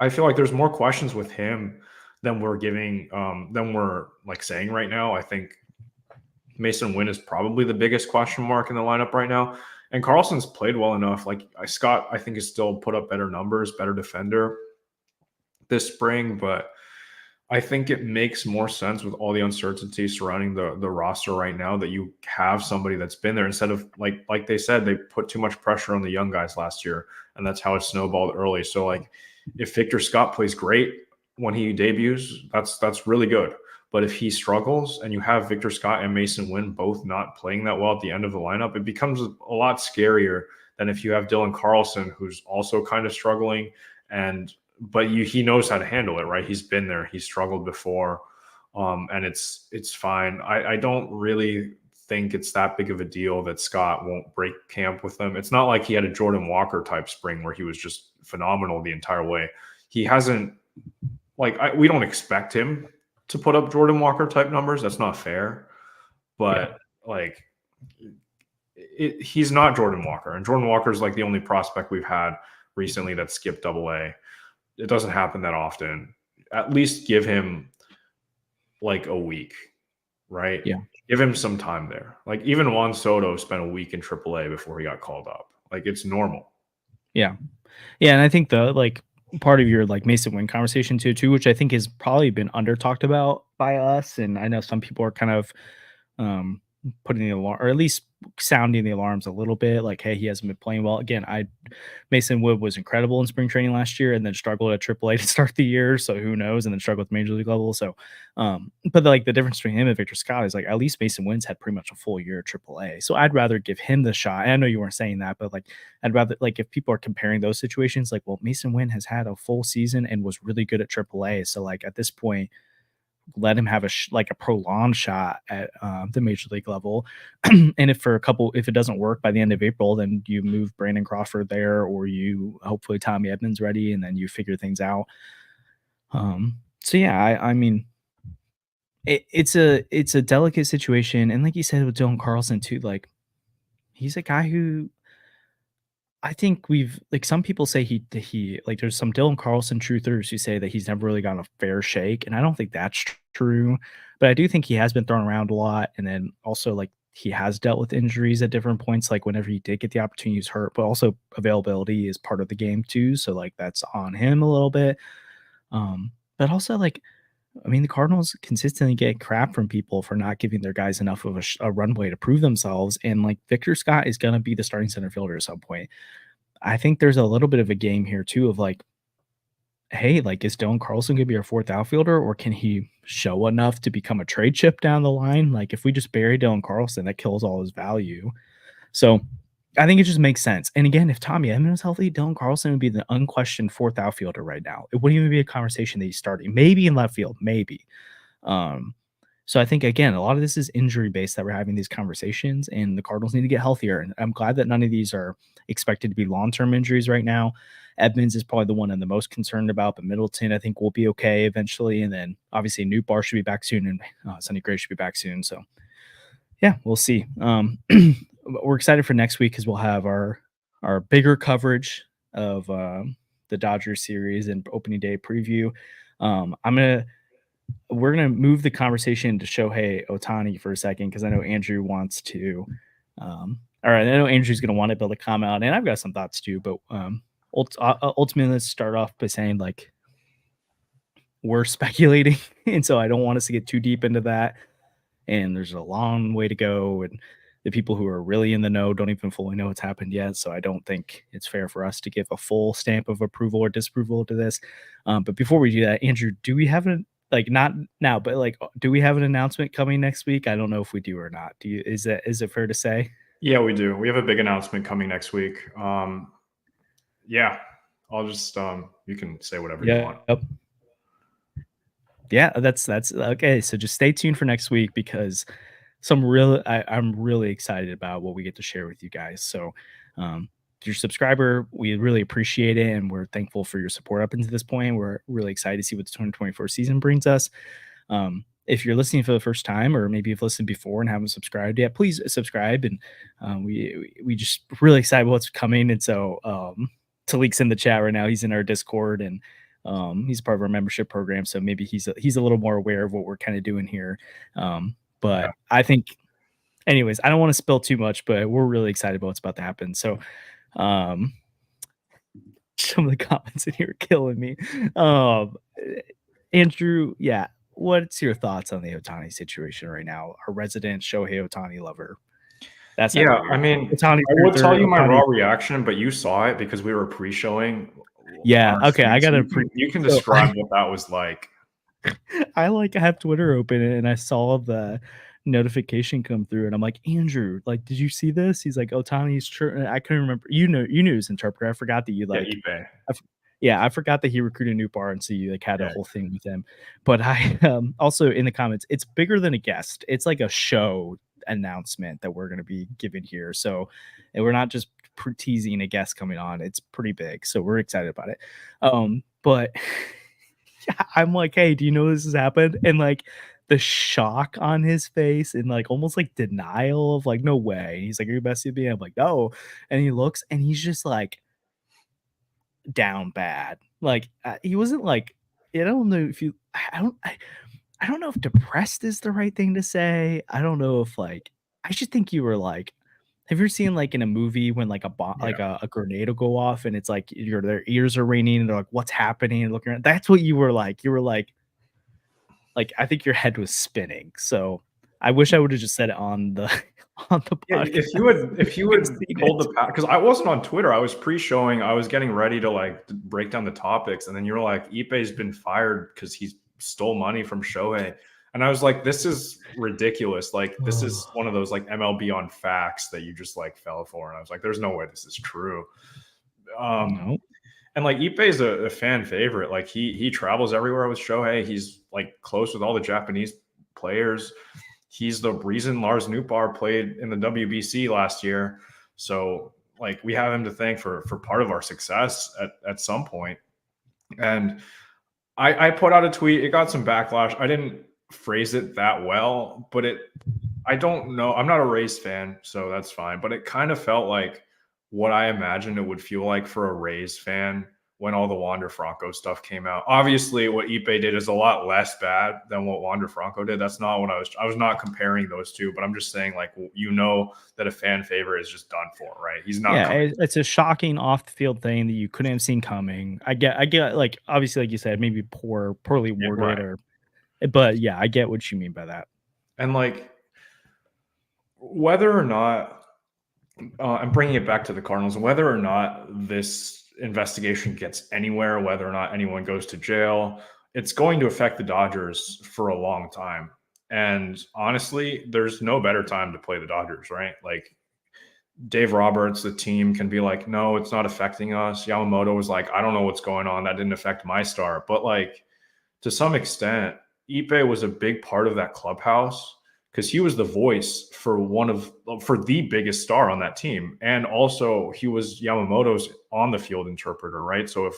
I feel like there's more questions with him than we're like saying right now. I think Mason Wynn is probably the biggest question mark in the lineup right now. And Carlson's played well enough. Like Scott, I think, has still put up better numbers, better defender this spring, but I think it makes more sense with all the uncertainty surrounding the roster right now that you have somebody that's been there instead of like they said, they put too much pressure on the young guys last year, and that's how it snowballed early. So like if Victor Scott plays great when he debuts, that's really good. But if he struggles and you have Victor Scott and Mason Wynn both not playing that well at the end of the lineup, it becomes a lot scarier than if you have Dylan Carlson, who's also kind of struggling, but he knows how to handle it, right? He's been there, he's struggled before, and it's fine. I don't really think it's that big of a deal that Scott won't break camp with them. It's not like he had a Jordan Walker type spring where he was just phenomenal the entire way. He hasn't. We don't expect him to put up Jordan Walker type numbers. That's not fair. But he's not Jordan Walker. And Jordan Walker is like the only prospect we've had recently that skipped AA. It doesn't happen that often. At least give him like a week, right? Yeah. Give him some time there. Like even Juan Soto spent a week in AAA before he got called up. Like it's normal. Yeah. Yeah. And I think part of your like Mason Wynn conversation too, which I think has probably been under talked about by us. And I know some people are kind of putting the alarm, or at least sounding the alarms a little bit, like, hey, he hasn't been playing well. Again, Mason Wood was incredible in spring training last year and then struggled at AAA to start the year. So who knows? And then struggled at major league level. So, but the difference between him and Victor Scott is like, at least Mason Wynn's had pretty much a full year at AAA. So I'd rather give him the shot. And I know you weren't saying that, but I'd rather, if people are comparing those situations, well, Mason Wynn has had a full season and was really good at AAA. So at this point, let him have a prolonged shot at the major league level. And if it doesn't work by the end of April, then you move Brandon Crawford there, or you hopefully Tommy Edman's ready, and then you figure things out. So yeah, I mean, it's a delicate situation, and like you said with Dylan Carlson too, like, he's a guy who I think we've like, some people say he like, there's some Dylan Carlson truthers who say that he's never really gotten a fair shake, and I don't think that's true, but I do think he has been thrown around a lot, and then also, like, he has dealt with injuries at different points, like, whenever he did get the opportunity, he was hurt, but also availability is part of the game too, so, like, that's on him a little bit, but also, like, I mean, the Cardinals consistently get crap from people for not giving their guys enough of a runway to prove themselves, and, like, Victor Scott is gonna be the starting center fielder at some point. I think there's a little bit of a game here too of like, hey, like, is Dylan Carlson gonna be our fourth outfielder, or can he show enough to become a trade chip down the line? Like, if we just bury Dylan Carlson, that kills all his value. So I think it just makes sense. And again, if Tommy Edman was healthy, Dylan Carlson would be the unquestioned fourth outfielder right now. It wouldn't even be a conversation that he's starting. Maybe in left field, maybe. Um, so I think again, a lot of this is injury based that we're having these conversations, and the Cardinals need to get healthier. And I'm glad that none of these are expected to be long term injuries right now. Edmonds is probably the one I'm the most concerned about, but Middleton I think will be okay eventually, and then obviously Nootbaar should be back soon, and Sonny Gray should be back soon. So yeah, we'll see. We're excited for next week because we'll have our bigger coverage of the Dodgers series and opening day preview. We're gonna move the conversation to Shohei Otani for a second because I know Andrew wants to. All right, I know Andrew's gonna want to build a comment on, and I've got some thoughts too. But ultimately, let's start off by saying like we're speculating, and so I don't want us to get too deep into that. And there's a long way to go, and the people who are really in the know don't even fully know what's happened yet. So I don't think it's fair for us to give a full stamp of approval or disapproval to this. But before we do that, Andrew, do we have an like not now, but like do we have an announcement coming next week? I don't know if we do or not. Do you is it fair to say? Yeah, we do. We have a big announcement coming next week. Yeah, I'll just you can say whatever you want. Yep. Yeah, that's okay. So just stay tuned for next week because I'm really excited about what we get to share with you guys. So if you're a subscriber, we really appreciate it, and we're thankful for your support up until this point. We're really excited to see what the 2024 season brings us. If you're listening for the first time, or maybe you've listened before and haven't subscribed yet, please subscribe. And we just really excited what's coming. And so Talik's in the chat right now. He's in our Discord, and he's part of our membership program. So maybe he's a little more aware of what we're kind of doing here. But I think, anyways, I don't want to spill too much, but we're really excited about what's about to happen. So some of the comments in here are killing me. Andrew, yeah, what's your thoughts on the Otani situation right now? Our resident Shohei Otani lover. That's Yeah, I mean, Otani I would tell you my Otani. raw reaction, but you saw it because we were pre-showing. Yeah, okay, I gotta. You can describe what that was like. I have Twitter open and I saw the notification come through, and I'm like, Andrew, like, did you see this? He's like, Otani's I couldn't remember. You knew his interpreter. I forgot that you like. Yeah, I forgot that he recruited Nootbaar, and so you like had a whole thing with him. But I also in the comments, it's bigger than a guest. It's like a show announcement that we're going to be giving here. So, and we're not just teasing a guest coming on. It's pretty big, so we're excited about it. But yeah, I'm like, hey, do you know this has happened? And like the shock on his face and like almost like denial of like, no way. And he's like, are you best to be? I'm like, no. And he looks and he's just like down bad. Like he wasn't like, I don't know if you, I don't know if depressed is the right thing to say. I don't know if like, I just think you were like, have you ever seen like in a movie when like like a grenade will go off and it's like their ears are raining and they're like, what's happening? And looking around. That's what you were like. You were like I think your head was spinning. So I wish I would have just said it on the podcast. Yeah, if you would hold the because I wasn't on Twitter. I was pre-showing. I was getting ready to like break down the topics, and then you're like, Ippei's been fired because he stole money from Shohei. And I was like, this is ridiculous. Like, this is one of those like MLB on facts that you just like fell for. And I was like, there's no way this is true. No. And like Ippei is a fan favorite. Like he travels everywhere with Shohei. He's like close with all the Japanese players. He's the reason Lars Nootbaar played in the WBC last year. So like we have him to thank for part of our success at some point. And I put out a tweet. It got some backlash. I didn't phrase it that well, but I don't know. I'm not a Rays fan, so that's fine. But it kind of felt like what I imagined it would feel like for a Rays fan when all the Wander Franco stuff came out. Obviously, what Ipe did is a lot less bad than what Wander Franco did. That's not what I was not comparing those two, but I'm just saying, like, that a fan favorite is just done for, right? He's not coming. It's a shocking off the field thing that you couldn't have seen coming. I get like obviously like you said, maybe poorly worded Right. but yeah, I get what you mean by that. And like whether or not I'm bringing it back to the Cardinals, whether or not this investigation gets anywhere, whether or not anyone goes to jail, it's going to affect the Dodgers for a long time. And honestly, there's no better time to play the Dodgers, right? Like Dave Roberts, the team can be like, no, it's not affecting us. Yamamoto was like, I don't know what's going on. That didn't affect my start. But like to some extent, Ipe was a big part of that clubhouse because he was the voice for the biggest star on that team. And also he was Yamamoto's on the field interpreter, right? So if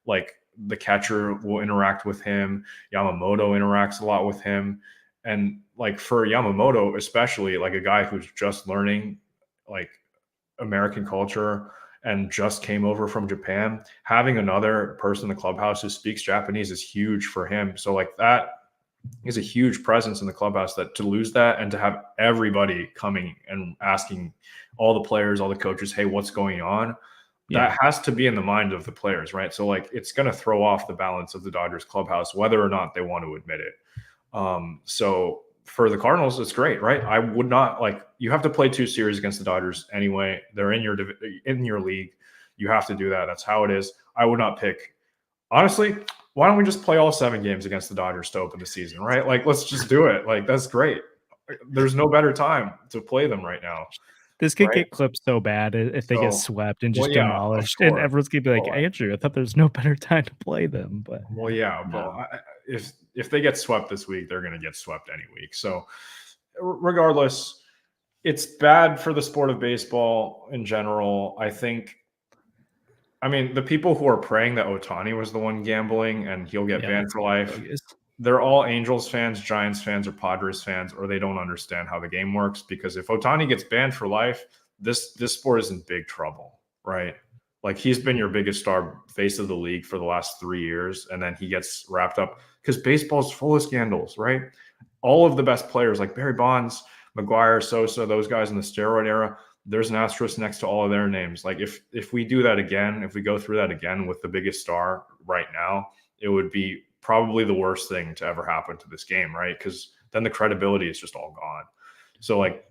like the catcher will interact with him, Yamamoto interacts a lot with him. And like for Yamamoto, especially like a guy who's just learning like American culture and just came over from Japan, having another person in the clubhouse who speaks Japanese is huge for him. So like that is a huge presence in the clubhouse, that to lose that and to have everybody coming and asking all the players, all the coaches, hey, what's going on? That has to be in the mind of the players, right? So like it's going to throw off the balance of the Dodgers clubhouse, whether or not they want to admit it. So for the Cardinals, it's great, right? I would not like, you have to play 2 series against the Dodgers anyway. They're in your league. You have to do that. That's how it is. I would not pick, honestly, why don't we just play all 7 games against the Dodgers to open the season, right? Like, let's just do it. Like, that's great. There's no better time to play them right now. This could get clipped so bad if they get swept and just demolished. And everyone's going to be like, Andrew, I thought there's no better time to play them. But if they get swept this week, they're going to get swept any week. So regardless, it's bad for the sport of baseball in general. I mean, the people who are praying that Otani was the one gambling and he'll get banned for life, they're all Angels fans, Giants fans, or Padres fans, or they don't understand how the game works. Because if Otani gets banned for life, this sport is in big trouble, right? Like he's been your biggest star face of the league for the last 3 years, and then he gets wrapped up because baseball's full of scandals, right? All of the best players like Barry Bonds, McGuire, Sosa, those guys in the steroid era, there's an asterisk next to all of their names. Like if we do that again, if we go through that again with the biggest star right now, it would be probably the worst thing to ever happen to this game, right? Because then the credibility is just all gone. So like,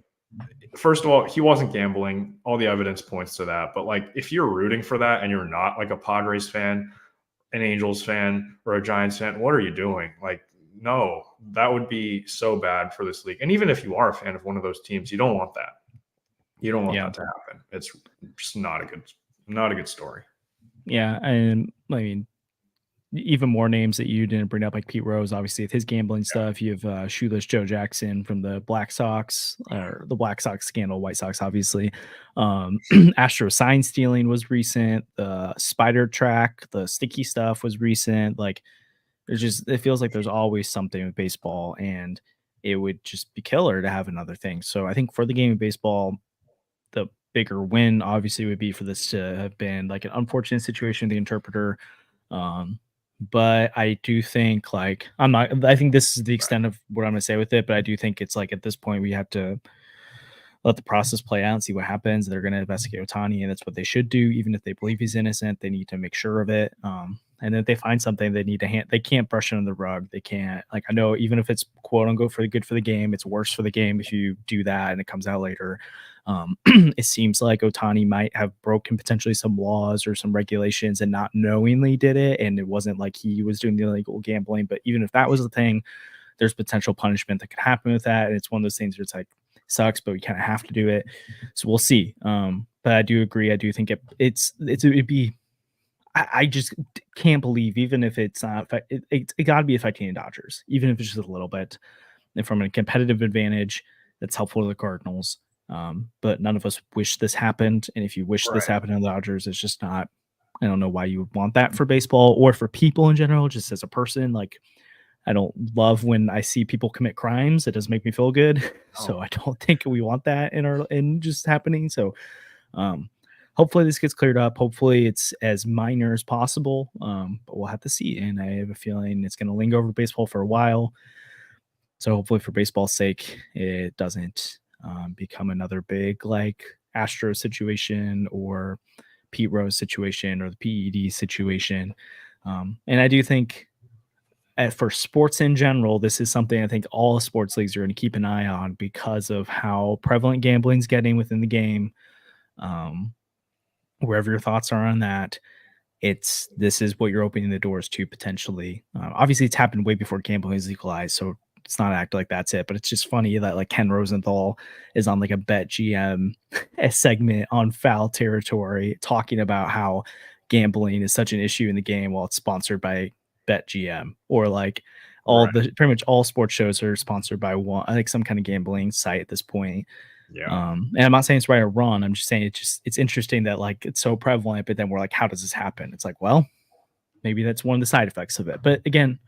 first of all, he wasn't gambling. All the evidence points to that. But like, if you're rooting for that and you're not like a Padres fan, an Angels fan, or a Giants fan, what are you doing? Like, no, that would be so bad for this league. And even if you are a fan of one of those teams, you don't want that. You don't want that to happen. It's just not a good story. Yeah, and I mean, even more names that you didn't bring up, like Pete Rose, obviously with his gambling stuff. You have Shoeless Joe Jackson from the Black Sox, or the Black Sox scandal, White Sox, obviously. Astro sign stealing was recent. The spider track, the sticky stuff was recent. Like, it feels like there's always something with baseball, and it would just be killer to have another thing. So I think for the game of baseball, the bigger win obviously would be for this to have been like an unfortunate situation with the interpreter. But I do think I think this is the extent of what I'm going to say with it, but I do think it's like at this point we have to let the process play out and see what happens. They're going to investigate Otani, and that's what they should do. Even if they believe he's innocent, they need to make sure of it. And then if they find something, they need to they can't brush it under the rug. They can't, like, I know even if it's quote unquote good for the game, it's worse for the game if you do that and it comes out later. It seems like Otani might have broken potentially some laws or some regulations and not knowingly did it. And it wasn't like he was doing the illegal gambling, but even if that was the thing, there's potential punishment that could happen with that. And it's one of those things where it's like, sucks, but we kind of have to do it. So we'll see. But I do agree. I do think it'd be, I just can't believe, even if it's not, it got to be affecting the Dodgers, even if it's just a little bit. And from a competitive advantage, that's helpful to the Cardinals. But none of us wish this happened. And if you wish this happened to the Dodgers, it's just not, I don't know why you would want that for baseball or for people in general, just as a person. Like, I don't love when I see people commit crimes. It doesn't make me feel good. So Oh, I don't think we want that in just happening. So um, hopefully this gets cleared up. Hopefully it's as minor as possible. But we'll have to see. And I have a feeling it's going to linger over baseball for a while. So hopefully for baseball's sake, it doesn't become another big like Astro situation or Pete Rose situation or the PED situation. And I do think for sports in general, this is something I think all sports leagues are going to keep an eye on because of how prevalent gambling's getting within the game. Um, wherever your thoughts are on that, this is what you're opening the doors to potentially. Obviously, it's happened way before gambling is legalized, so it's not act like that's it. But it's just funny that like Ken Rosenthal is on like a Bet GM a segment on Foul Territory talking about how gambling is such an issue in the game while it's sponsored by Bet GM or like all right. the pretty much all sports shows are sponsored by one like some kind of gambling site at this point. Yeah. And I'm not saying it's right or wrong. I'm just saying it's interesting that like it's so prevalent, but then we're like, how does this happen? It's like, well, maybe that's one of the side effects of it. But again,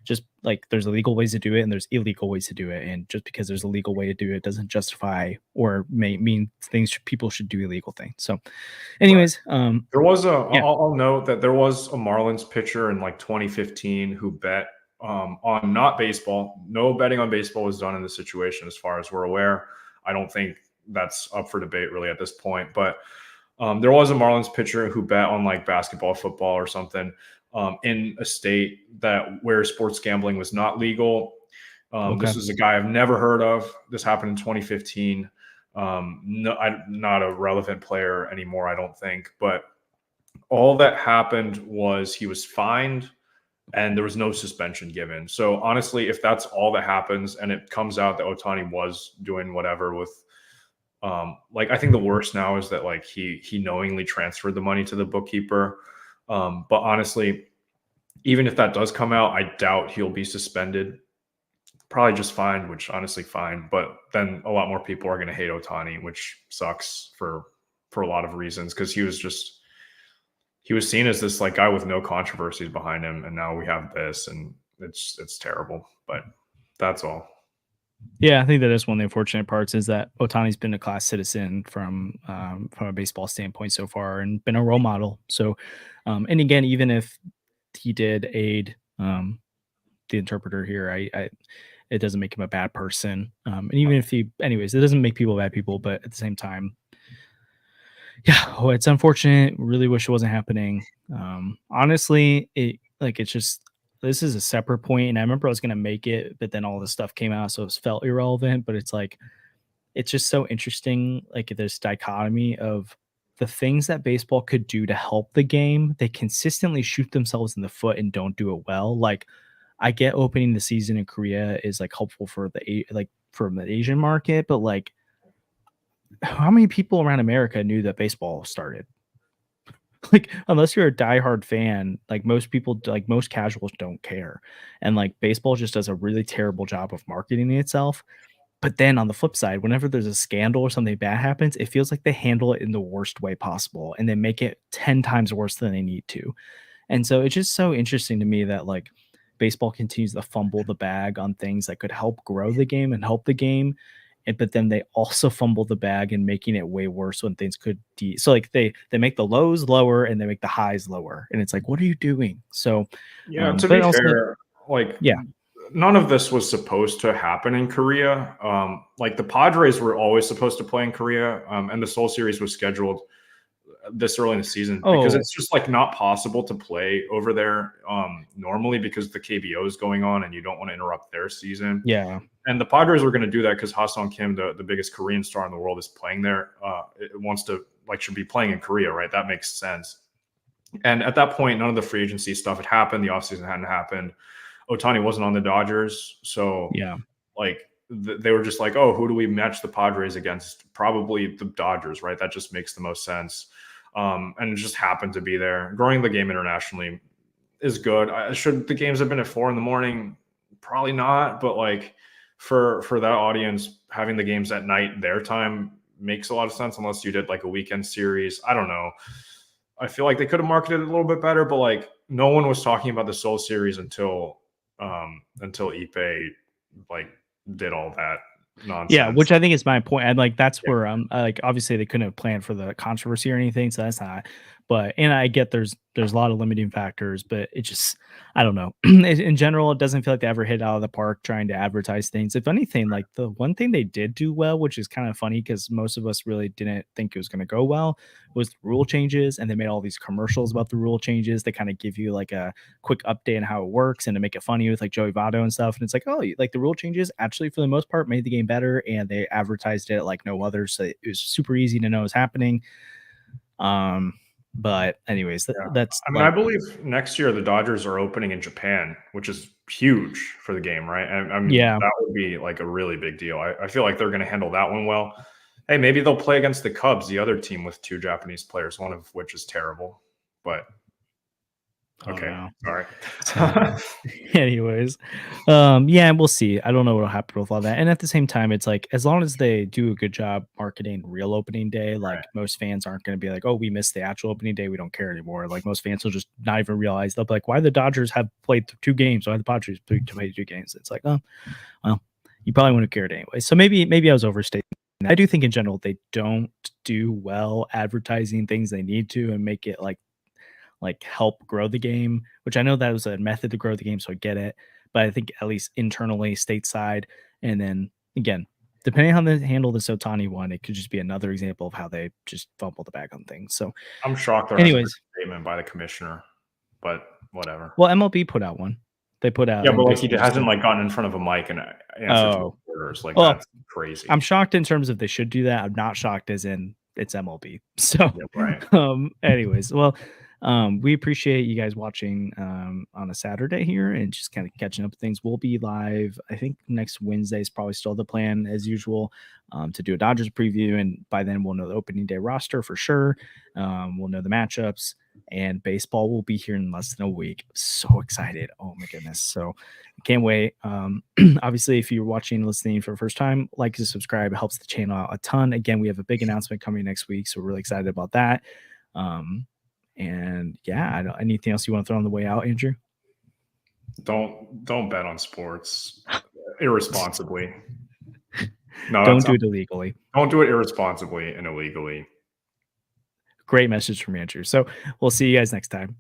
just like there's illegal ways to do it and there's illegal ways to do it. And just because there's a legal way to do it doesn't justify or may mean people should do illegal things. So Right. anyways, There was a yeah. I'll note that there was a Marlins pitcher in like 2015 who bet on not baseball. No betting on baseball was done in this situation as far as we're aware. I don't think that's up for debate really at this point, but there was a Marlins pitcher who bet on like basketball, football, or something in a state that where sports gambling was not legal. Okay. This is a guy I've never heard of. This happened in 2015. No, not a relevant player anymore, I don't think. But all that happened was he was fined and there was no suspension given. So honestly, if that's all that happens and it comes out that Otani was doing whatever with like I think the worst now is that like he knowingly transferred the money to the bookkeeper. But honestly, even if that does come out, I doubt he'll be suspended. Probably just fined, which honestly fine. But then a lot more people are going to hate Otani, which sucks for a lot of reasons because he was seen as this like guy with no controversies behind him, and now we have this, and it's terrible. But that's all. Yeah, I think that is one of the unfortunate parts is that Otani's been a class citizen from a baseball standpoint so far and been a role model. So, and again, even if he did aid the interpreter here, I it doesn't make him a bad person. And even if he, anyways, it doesn't make people bad people, but at the same time, yeah, oh, it's unfortunate. Really wish it wasn't happening. Honestly, it's just this is a separate point, and I remember I was gonna make it, but then all this stuff came out, so it felt irrelevant. But it's like it's just so interesting, like this dichotomy of the things that baseball could do to help the game. They consistently shoot themselves in the foot and don't do it well. Like I get opening the season in Korea is like helpful for like for the Asian market, but like how many people around America knew that baseball started? Like unless you're a diehard fan, like most people, like most casuals don't care. And like baseball just does a really terrible job of marketing itself. But then on the flip side, whenever there's a scandal or something bad happens, it feels like they handle it in the worst way possible and they make it 10 times worse than they need to. And so it's just so interesting to me that like baseball continues to fumble the bag on things that could help grow the game and help the game. And but then they also fumble the bag and making it way worse when things could so like they make the lows lower and they make the highs lower. And it's like, what are you doing? So Yeah, to be but also fair, like yeah, none of this was supposed to happen in Korea. Like the Padres were always supposed to play in Korea, and the Seoul series was scheduled this early in the season because oh it's just like not possible to play over there normally because the KBO is going on and you don't want to interrupt their season. yeah, And the Padres were going to do that because Ha-Seong Kim, the biggest Korean star in the world, is playing there. It wants to like should be playing in Korea, right? That makes sense. And at that point, none of the free agency stuff had happened. The offseason hadn't happened. Otani wasn't on the Dodgers. So, yeah, like, they were just like, oh, who do we match the Padres against? Probably the Dodgers, right? That just makes the most sense. And it just happened to be there. Growing the game internationally is good. Should the games have been at 4 a.m? Probably not. But, like, for that audience, having the games at night, their time makes a lot of sense unless you did, like, a weekend series. I don't know. I feel like they could have marketed it a little bit better, but like no one was talking about the Soul series until until Ipe like did all that nonsense. Yeah, which I think is my point, and, like, that's where I'm like, obviously, they couldn't have planned for the controversy or anything, so that's not and I get there's a lot of limiting factors, but it just I don't know. In general, it doesn't feel like they ever hit out of the park trying to advertise things. If anything, like, the one thing they did do well, which is kind of funny because most of us really didn't think it was gonna go well, was the rule changes, and they made all these commercials about the rule changes. They kinda give you, like, a quick update on how it works and to make it funny with, like, Joey Votto and stuff, and it's like, "Oh, like, the rule changes actually, for the most part, made the game better," and they advertised it like no other, so it was super easy to know what's happening. Um, but anyways, Yeah. that's I mean, I like believe next year the Dodgers are opening in Japan, which is huge for the game, right? And I mean, yeah. that would be like a really big deal. I feel like they're going to handle that one well. Hey, maybe they'll play against the Cubs, the other team with 2 Japanese players, one of which is terrible. But Oh, okay, no. sorry. So, anyways, yeah, we'll see. I don't know what'll happen with all that. And at the same time, it's like as long as they do a good job marketing real opening day, like most fans aren't going to be like, "Oh, we missed the actual opening day. We don't care anymore." Like most fans will just not even realize. They'll be like, "Why the Dodgers have played 2 games? Why the Padres played 2 games?" It's like, oh, well, you probably wouldn't have cared anyway. So maybe I was overstating. I do think in general they don't do well advertising things they need to and make it like help grow the game, which I know that was a method to grow the game, so I get it. But I think at least internally, stateside, and then again, depending on how they handle this Otani one, it could just be another example of how they just fumble the bag on things. So, I'm shocked there hasn't been anyways, a statement by the commissioner, but whatever. well, MLB put out one. They put out Yeah, and but like he basically just hasn't said, like gotten in front of a mic and answered to "Oh, reporters. Like well, that's crazy. I'm shocked in terms of they should do that. I'm not shocked as in it's MLB." So, Yeah, right. anyways, well, we appreciate you guys watching on a Saturday here and just kind of catching up with things. We'll be live. I think next Wednesday is probably still the plan as usual to do a Dodgers preview, and by then we'll know the opening day roster for sure. We'll know the matchups, and baseball will be here in less than a week. So excited! Oh my goodness! So can't wait. Obviously, if you're watching and listening for the first time, like and subscribe. It helps the channel out a ton. Again, we have a big announcement coming next week, so we're really excited about that. And yeah, anything else you want to throw on the way out, Andrew? Don't bet on sports irresponsibly. No, Don't do it illegally. Don't do it irresponsibly and illegally. Great message from Andrew. So we'll see you guys next time.